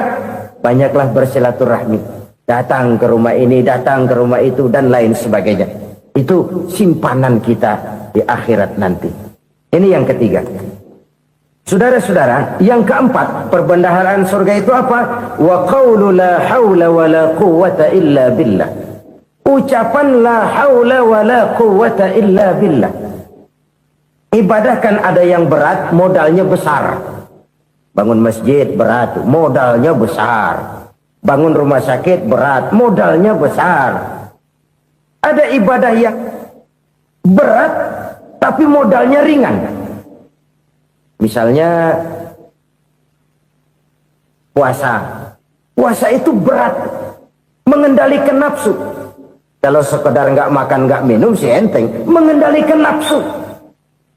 banyaklah bersilaturahmi. Datang ke rumah ini, datang ke rumah itu, dan lain sebagainya. Itu simpanan kita di akhirat nanti. Ini yang ketiga. Saudara-saudara, yang keempat, perbendaharaan surga itu apa? Wa qawlu la hawla wa la quwwata illa billah. Ucapan la hawla wa la quwwata illa billah. Ibadah kan ada yang berat, modalnya besar. Bangun masjid berat, modalnya besar. Bangun rumah sakit berat, modalnya besar. Ada ibadah yang berat, tapi modalnya ringan. Misalnya puasa. Puasa itu berat, mengendalikan nafsu. Kalau sekedar nggak makan nggak minum sih enteng, mengendalikan nafsu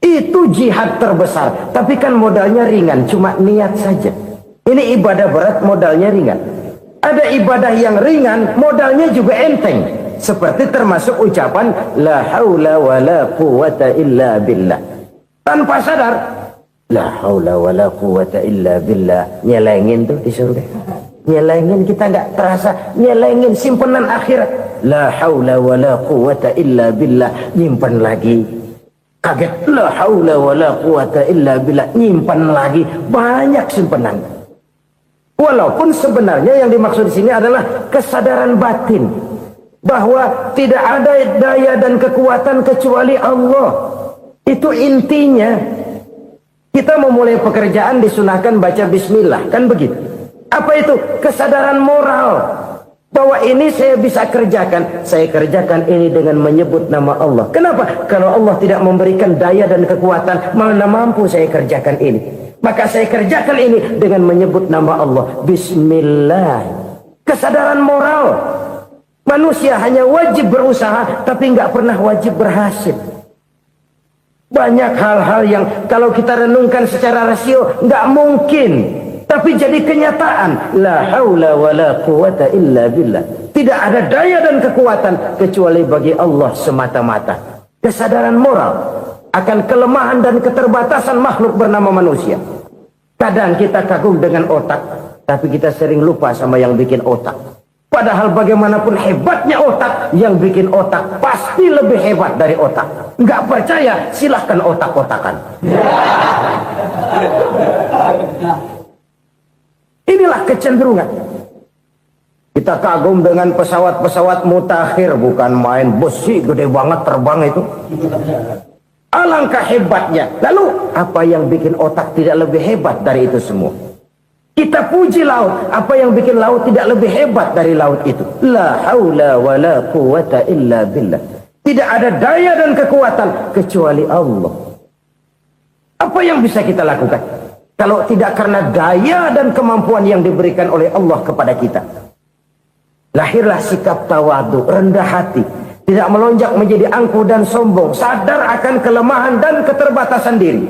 itu jihad terbesar. Tapi kan modalnya ringan, cuma niat saja. Ini ibadah berat, modalnya ringan. Ada ibadah yang ringan, modalnya juga enteng. Seperti termasuk ucapan la haula wala quwata illa billah. Tanpa sadar, la haula wala quwata illa billah. Nyelengin tuh di surga. Nyelengin, kita nggak terasa. Nyelengin simpenan akhirat. La haula wala quwata illa billah. Nyimpan lagi. Kaget. La haula wala quwata illa billah. Nyimpan lagi. Banyak simpenan. Walaupun sebenarnya yang dimaksud di sini adalah kesadaran batin. Bahwa tidak ada daya dan kekuatan kecuali Allah. Itu intinya. Kita memulai pekerjaan disunahkan baca bismillah. Kan begitu. Apa itu? Kesadaran moral. Bahwa ini saya bisa kerjakan. Saya kerjakan ini dengan menyebut nama Allah. Kenapa? Kalau Allah tidak memberikan daya dan kekuatan, mana mampu saya kerjakan ini. Maka saya kerjakan ini dengan menyebut nama Allah. Bismillah. Kesadaran moral. Manusia hanya wajib berusaha, tapi nggak pernah wajib berhasil. Banyak hal-hal yang kalau kita renungkan secara rasio nggak mungkin. Tapi jadi kenyataan. La haula wa la quwata illa billah. Tidak ada daya dan kekuatan kecuali bagi Allah semata-mata. Kesadaran moral akan kelemahan dan keterbatasan makhluk bernama manusia. Kadang kita kagum dengan otak, tapi kita sering lupa sama yang bikin otak. Padahal bagaimanapun hebatnya otak, yang bikin otak pasti lebih hebat dari otak. Nggak percaya, silahkan otak-otakan. Inilah kecenderungan. Kita kagum dengan pesawat-pesawat mutakhir, bukan main besi gede banget terbang itu. Alangkah hebatnya. Lalu apa yang bikin otak tidak lebih hebat dari itu semua? Kita puji laut. Apa yang bikin laut tidak lebih hebat dari laut itu? La haula wa la quwata illa billah. Tidak ada daya dan kekuatan kecuali Allah. Apa yang bisa kita lakukan? Kalau tidak karena daya dan kemampuan yang diberikan oleh Allah kepada kita. Lahirlah sikap tawadu, rendah hati. Tidak melonjak menjadi angkuh dan sombong. Sadar akan kelemahan dan keterbatasan diri.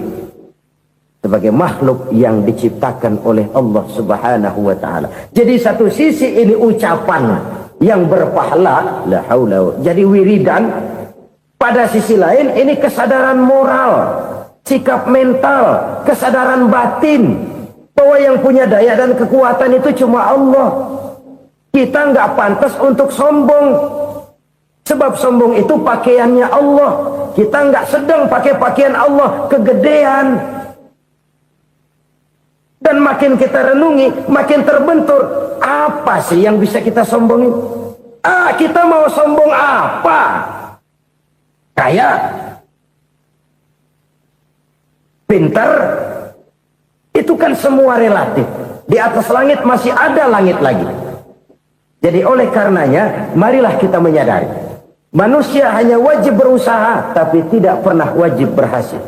Sebagai makhluk yang diciptakan oleh Allah subhanahu wa ta'ala. Jadi satu sisi ini ucapan yang berpahala. La haula. Jadi wiridan. Pada sisi lain ini kesadaran moral. Sikap mental, kesadaran batin, bahwa yang punya daya dan kekuatan itu cuma Allah. Kita nggak pantas untuk sombong, sebab sombong itu pakaiannya Allah. Kita nggak sedang pakai pakaian Allah, kegedean. Dan makin kita renungi, makin terbentur. Apa sih yang bisa kita sombongin? Kita mau sombong apa? Kaya, pintar, itu kan semua relatif. Di atas langit masih ada langit lagi. Jadi oleh karenanya, marilah kita menyadari. Manusia hanya wajib berusaha, tapi tidak pernah wajib berhasil.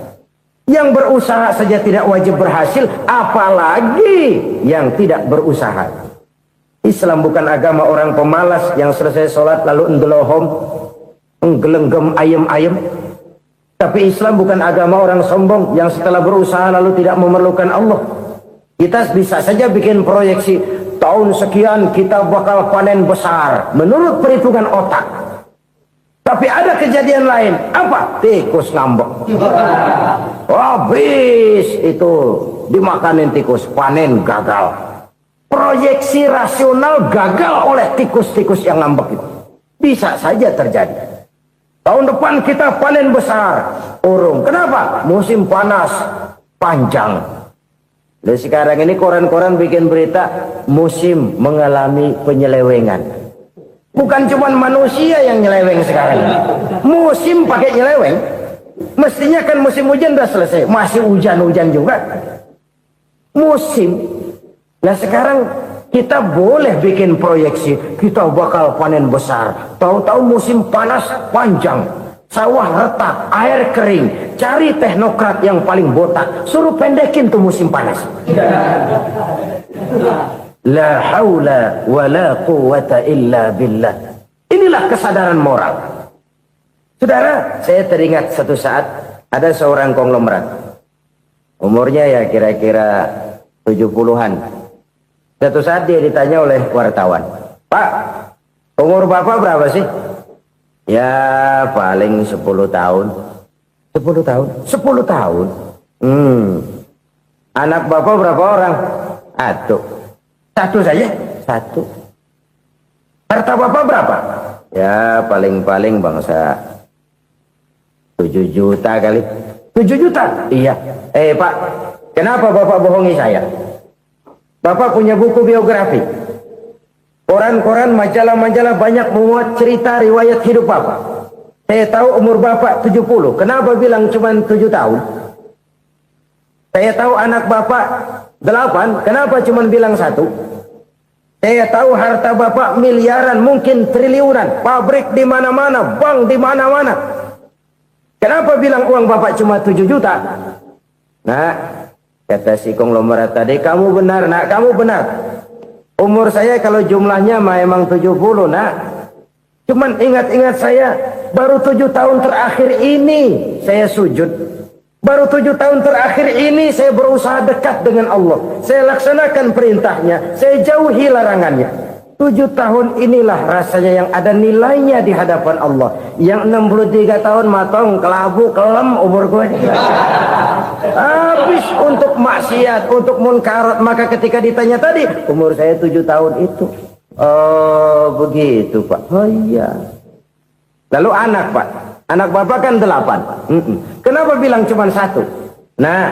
Yang berusaha saja tidak wajib berhasil, apalagi yang tidak berusaha. Islam bukan agama orang pemalas yang selesai sholat lalu endelohom, nggelenggem ayem-ayem. Tapi Islam bukan agama orang sombong yang setelah berusaha lalu tidak memerlukan Allah. Kita bisa saja bikin proyeksi, tahun sekian kita bakal panen besar menurut perhitungan otak. Tapi ada kejadian lain. Apa? Tikus ngambek. Habis itu dimakanin tikus, panen gagal. Proyeksi rasional gagal oleh tikus-tikus yang ngambek itu. Bisa saja terjadi. Tahun depan kita panen besar. Urung. Kenapa? Musim panas panjang. Dan sekarang ini koran-koran bikin berita musim mengalami penyelewengan. Bukan cuma manusia yang nyeleweng sekarang. Musim pakai nyeleweng. Mestinya kan musim hujan udah selesai. Masih hujan-hujan juga. Musim. Nah sekarang kita boleh bikin proyeksi. Kita bakal panen besar. Tahu-tahu musim panas panjang. Sawah retak, air kering, cari teknokrat yang paling botak, suruh pendekin tuh musim panas. La haula wa la quwata illa billah. Inilah kesadaran moral. Saudara, saya teringat satu saat ada seorang konglomerat. Umurnya ya kira-kira 70-an. Satu saat dia ditanya oleh wartawan, "Pak, umur Bapak berapa sih?" "Ya paling 10 tahun." 10 tahun? 10 tahun? Anak Bapak berapa orang? Satu. Satu saja? Satu. Harta Bapak berapa? Ya paling-paling bangsa 7 juta kali. 7 juta? Iya. Pak, kenapa Bapak bohongi saya? Bapak punya buku biografi. Koran-koran, majalah-majalah banyak memuat cerita riwayat hidup Bapak. Saya tahu umur Bapak 70. Kenapa bilang cuma 7 tahun? Saya tahu anak Bapak 8. Kenapa cuma bilang 1? Saya tahu harta Bapak miliaran, mungkin triliunan. Pabrik di mana-mana, bank di mana-mana. Kenapa bilang uang Bapak cuma 7 juta? Nah, kata si konglomerat tadi, kamu benar nak, kamu benar. Umur saya kalau jumlahnya memang 70 nak. Cuman ingat-ingat saya, baru 7 tahun terakhir ini saya sujud. Baru 7 tahun terakhir ini saya berusaha dekat dengan Allah. Saya laksanakan perintahnya, saya jauhi larangannya. 7 tahun inilah rasanya yang ada nilainya di hadapan Allah. Yang 63 tahun matong, kelabu, kelem umur gue. Habis untuk maksiat, untuk munkarat. Maka ketika ditanya tadi, umur saya 7 tahun itu. Oh begitu Pak. Oh iya. Lalu anak Pak. Anak Bapak kan 8. Kenapa bilang cuma 1? Nah,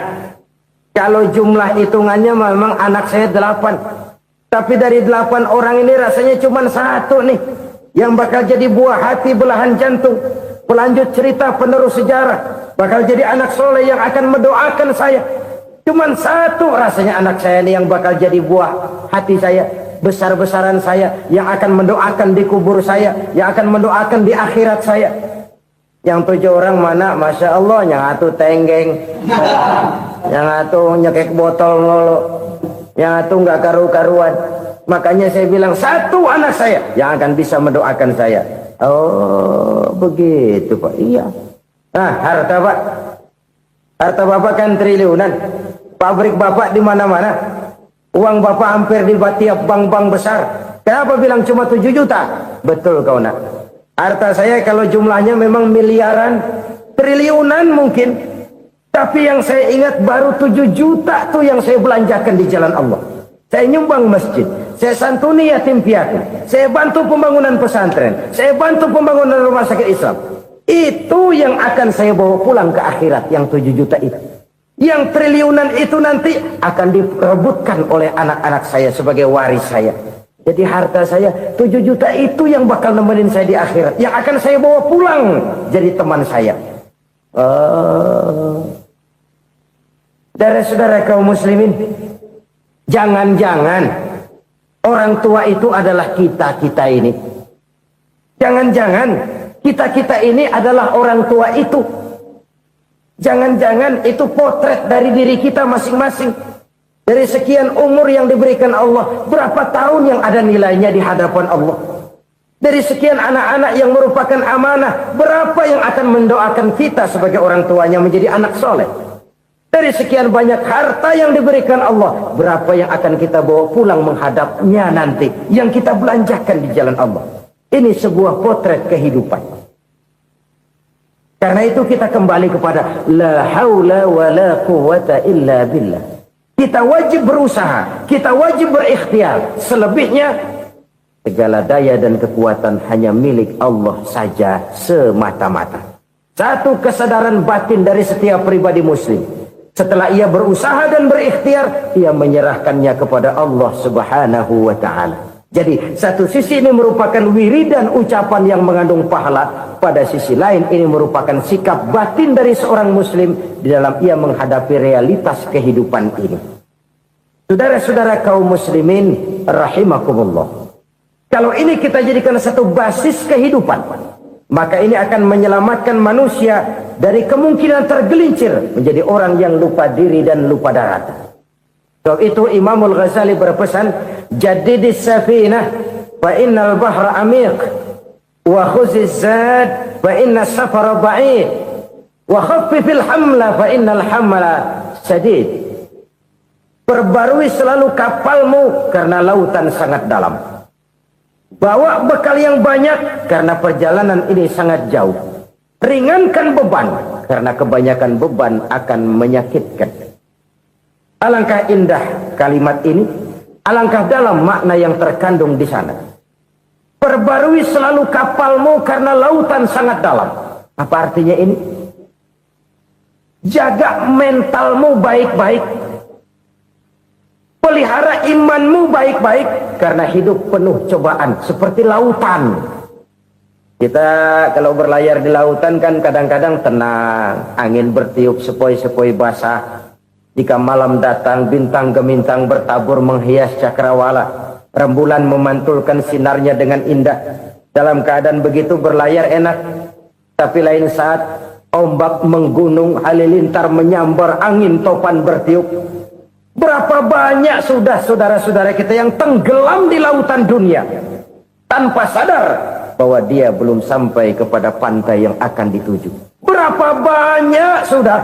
kalau jumlah hitungannya memang anak saya 8. Tapi dari 8 orang ini rasanya cuma 1 nih yang bakal jadi buah hati, belahan jantung, pelanjut cerita, penerus sejarah, bakal jadi anak soleh yang akan mendoakan saya. Cuma 1 rasanya anak saya ini yang bakal jadi buah hati saya, besar-besaran saya, yang akan mendoakan di kubur saya, yang akan mendoakan di akhirat saya. Yang 7 orang mana? Masya Allah, yang satu tenggeng, yang satu nyekek botol ngolo, yang itu nggak karu-karuan. Makanya saya bilang 1 anak saya yang akan bisa mendoakan saya. Oh begitu Pak. Iya. Nah harta Pak, harta Bapak kan triliunan. Pabrik Bapak di mana-mana. Uang Bapak hampir di tiap bank-bank besar. Kenapa bilang cuma 7 juta? Betul kau nak. Harta saya kalau jumlahnya memang miliaran, triliunan mungkin. Tapi yang saya ingat baru 7 juta tuh yang saya belanjakan di jalan Allah. Saya nyumbang masjid, saya santuni yatim piatu, saya bantu pembangunan pesantren, saya bantu pembangunan rumah sakit Islam. Itu yang akan saya bawa pulang ke akhirat, yang 7 juta itu. Yang triliunan itu nanti akan diperebutkan oleh anak-anak saya sebagai waris saya. Jadi harta saya 7 juta itu yang bakal nemenin saya di akhirat, yang akan saya bawa pulang jadi teman saya. Saudara-saudara kaum muslimin, jangan-jangan orang tua itu adalah kita-kita ini. Jangan-jangan kita-kita ini adalah orang tua itu. Jangan-jangan itu potret dari diri kita masing-masing. Dari sekian umur yang diberikan Allah, berapa tahun yang ada nilainya di hadapan Allah. Dari sekian anak-anak yang merupakan amanah, berapa yang akan mendoakan kita sebagai orang tuanya menjadi anak soleh. Dari sekian banyak harta yang diberikan Allah, berapa yang akan kita bawa pulang menghadapnya nanti, yang kita belanjakan di jalan Allah. Ini sebuah potret kehidupan. Karena itu kita kembali kepada la haula wa la quwata illa billah. Kita wajib berusaha, kita wajib berikhtiar. Selebihnya segala daya dan kekuatan hanya milik Allah saja semata-mata. Satu kesadaran batin dari setiap pribadi muslim. Setelah ia berusaha dan berikhtiar, ia menyerahkannya kepada Allah Subhanahu wa ta'ala. Jadi satu sisi ini merupakan wiridan ucapan yang mengandung pahala. Pada sisi lain ini merupakan sikap batin dari seorang muslim di dalam ia menghadapi realitas kehidupan ini. Saudara-saudara kaum muslimin rahimakumullah. Kalau ini kita jadikan satu basis kehidupan, Maka ini akan menyelamatkan manusia dari kemungkinan tergelincir menjadi orang yang lupa diri dan lupa darat. Sebab itu Imamul Ghazali berpesan, jadidis safinah fa innal bahra amiq wa khuziz zad fa inna safara ba'id wa khaffifil hamla fa innal hamla sadid. Perbarui selalu kapalmu karena lautan sangat dalam. Bawa bekal yang banyak karena perjalanan ini sangat jauh. Ringankan beban karena kebanyakan beban akan menyakitkan. Alangkah indah kalimat ini, alangkah dalam makna yang terkandung di sana. Perbarui selalu kapalmu karena lautan sangat dalam. Apa artinya ini? Jaga mentalmu baik-baik. Pelihara imanmu baik-baik karena hidup penuh cobaan seperti lautan. Kita kalau berlayar di lautan kan kadang-kadang tenang, angin bertiup sepoi-sepoi basah. Jika malam datang, bintang gemintang bertabur menghias cakrawala. Rembulan memantulkan sinarnya dengan indah. Dalam keadaan begitu berlayar enak. Tapi lain saat ombak menggunung, halilintar menyambar, angin topan bertiup. Berapa banyak sudah saudara-saudara kita yang tenggelam di lautan dunia tanpa sadar bahwa dia belum sampai kepada pantai yang akan dituju. Berapa banyak sudah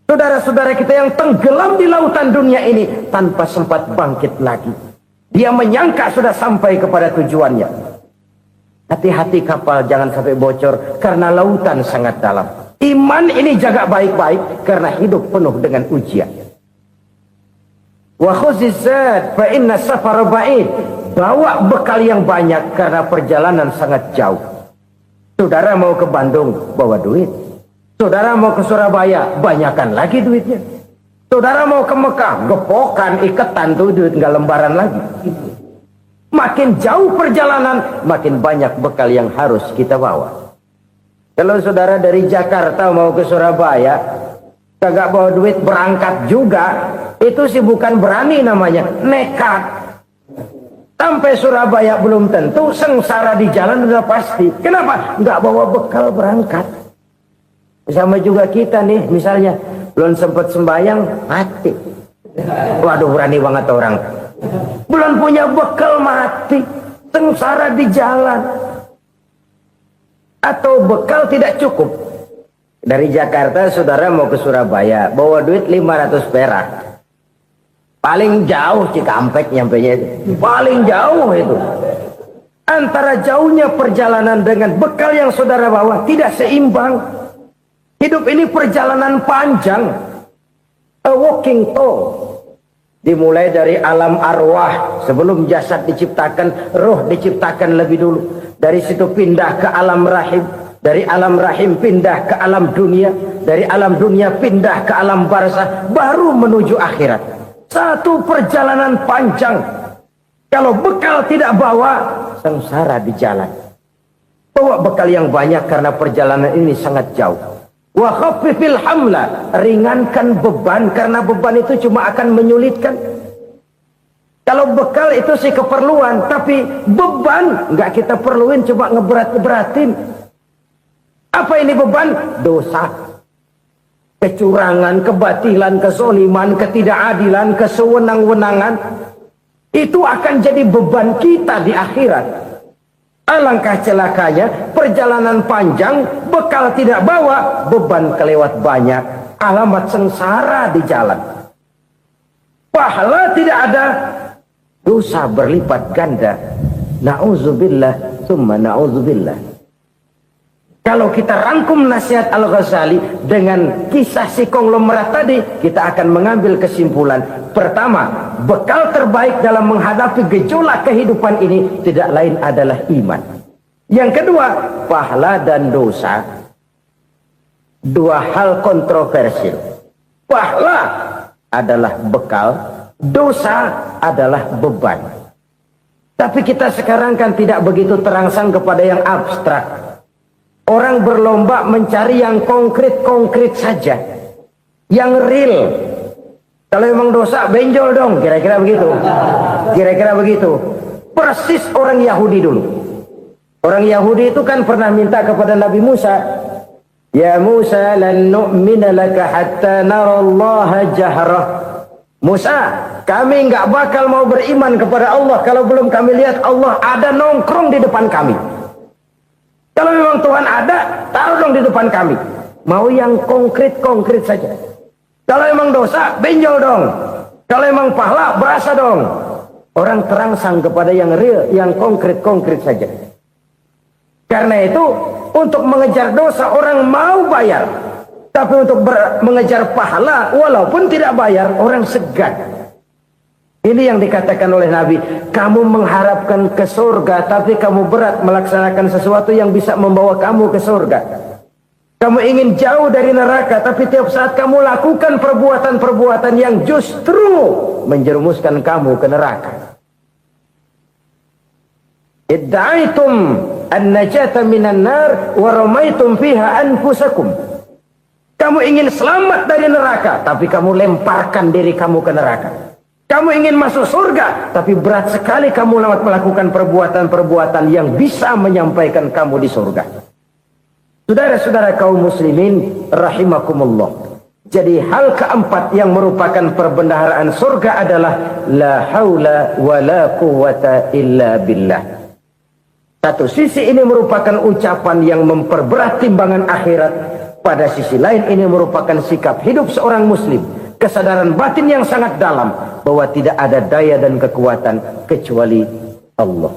saudara-saudara kita yang tenggelam di lautan dunia ini tanpa sempat bangkit lagi. Dia menyangka sudah sampai kepada tujuannya. Hati-hati kapal jangan sampai bocor karena lautan sangat dalam. Iman ini jaga baik-baik karena hidup penuh dengan ujian. Wa khuziz zad fa inna safara ba'id. Bawa bekal yang banyak karena perjalanan sangat jauh. Saudara mau ke Bandung, bawa duit. Saudara mau ke Surabaya, banyakan lagi duitnya. Saudara mau ke Mekah, gepokan, iketan tuh duit nggak lembaran lagi. Makin jauh perjalanan, makin banyak bekal yang harus kita bawa. Kalau saudara dari Jakarta mau ke Surabaya, kagak bawa duit berangkat juga, itu sih bukan berani namanya, nekat. Sampai Surabaya belum tentu, sengsara di jalan udah pasti. Kenapa? Nggak bawa bekal berangkat. Sama juga kita nih, misalnya belum sempat sembahyang, mati. Waduh, berani banget orang. Belum punya bekal, mati. Sengsara di jalan. Atau bekal tidak cukup. Dari Jakarta saudara mau ke Surabaya, bawa duit 500 perak. Paling jauh Cikampek nyampenya itu. Paling jauh itu. Antara jauhnya perjalanan dengan bekal yang saudara bawa tidak seimbang. Hidup ini perjalanan panjang. A walking tour. Dimulai dari alam arwah. Sebelum jasad diciptakan, roh diciptakan lebih dulu. Dari situ pindah ke alam rahim. Dari alam rahim pindah ke alam dunia. Dari alam dunia pindah ke alam barzah. Baru menuju akhirat. Satu perjalanan panjang. Kalau bekal tidak bawa, sengsara di jalan. Bawa bekal yang banyak karena perjalanan ini sangat jauh. Wa khaffifil hamla, ringankan beban karena beban itu cuma akan menyulitkan. Kalau bekal itu sih keperluan, tapi beban nggak kita perluin, coba ngeberat-beratin. Apa ini beban? Dosa, kecurangan, kebatilan, kezoliman, ketidakadilan, kesewenang-wenangan. Itu akan jadi beban kita di akhirat. Alangkah celakanya, perjalanan panjang, bekal tidak bawa, beban kelewat banyak, alamat sengsara di jalan. Pahala tidak ada, dosa berlipat ganda. Na'udzubillah, summa na'udzubillah. Kalau kita rangkum nasihat Al-Ghazali dengan kisah si konglomerat tadi, kita akan mengambil kesimpulan. Pertama, bekal terbaik dalam menghadapi gejolak kehidupan ini tidak lain adalah iman. Yang kedua, pahala dan dosa. Dua hal kontroversial. Pahala adalah bekal, dosa adalah beban. Tapi kita sekarang kan tidak begitu terangsang kepada yang abstrak. Orang berlomba mencari yang konkret-konkret saja. Yang real. Kalau memang dosa, benjol dong. Kira-kira begitu. Kira-kira begitu. Persis orang Yahudi dulu. Orang Yahudi itu kan pernah minta kepada Nabi Musa, "Ya Musa, lan nu'mina laka hatta narallaha jahrah." Musa, kami enggak bakal mau beriman kepada Allah kalau belum kami lihat Allah ada nongkrong di depan kami. Kalau memang Tuhan ada, taruh dong di depan kami. Mau yang konkret-konkret saja. Kalau memang dosa, benjol dong. Kalau memang pahala, berasa dong. Orang terangsang kepada yang real, yang konkret-konkret saja. Karena itu, untuk mengejar dosa orang mau bayar. Tapi untuk mengejar pahala, walaupun tidak bayar, orang segan. Ini yang dikatakan oleh Nabi. Kamu mengharapkan ke surga, tapi kamu berat melaksanakan sesuatu yang bisa membawa kamu ke surga. Kamu ingin jauh dari neraka, tapi tiap saat kamu lakukan perbuatan-perbuatan yang justru menjerumuskan kamu ke neraka. Idda'aitum an-najata minan nar wa ramaitum fiha anfusakum. Kamu ingin selamat dari neraka, tapi kamu lemparkan diri kamu ke neraka. Kamu ingin masuk surga, tapi berat sekali kamu melakukan perbuatan-perbuatan yang bisa menyampaikan kamu di surga. Saudara-saudara kaum muslimin rahimakumullah. Jadi hal keempat yang merupakan perbendaharaan surga adalah la haula wa la quwwata illa billah. Satu sisi ini merupakan ucapan yang memperberat timbangan akhirat. Pada sisi lain ini merupakan sikap hidup seorang muslim. Kesadaran batin yang sangat dalam bahwa tidak ada daya dan kekuatan kecuali Allah.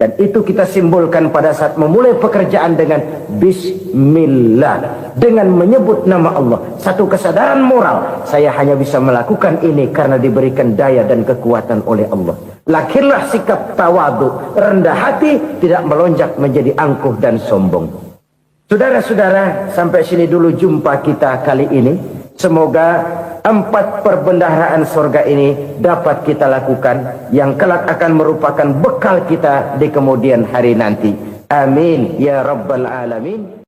Dan itu kita simbolkan pada saat memulai pekerjaan dengan Bismillah. Dengan menyebut nama Allah. Satu kesadaran moral. Saya hanya bisa melakukan ini karena diberikan daya dan kekuatan oleh Allah. Lahirlah sikap tawadu, rendah hati, tidak melonjak menjadi angkuh dan sombong. Saudara-saudara, sampai sini dulu jumpa kita kali ini. Semoga 4 perbendaharaan surga ini dapat kita lakukan, yang kelak akan merupakan bekal kita di kemudian hari nanti. Amin ya rabbal alamin.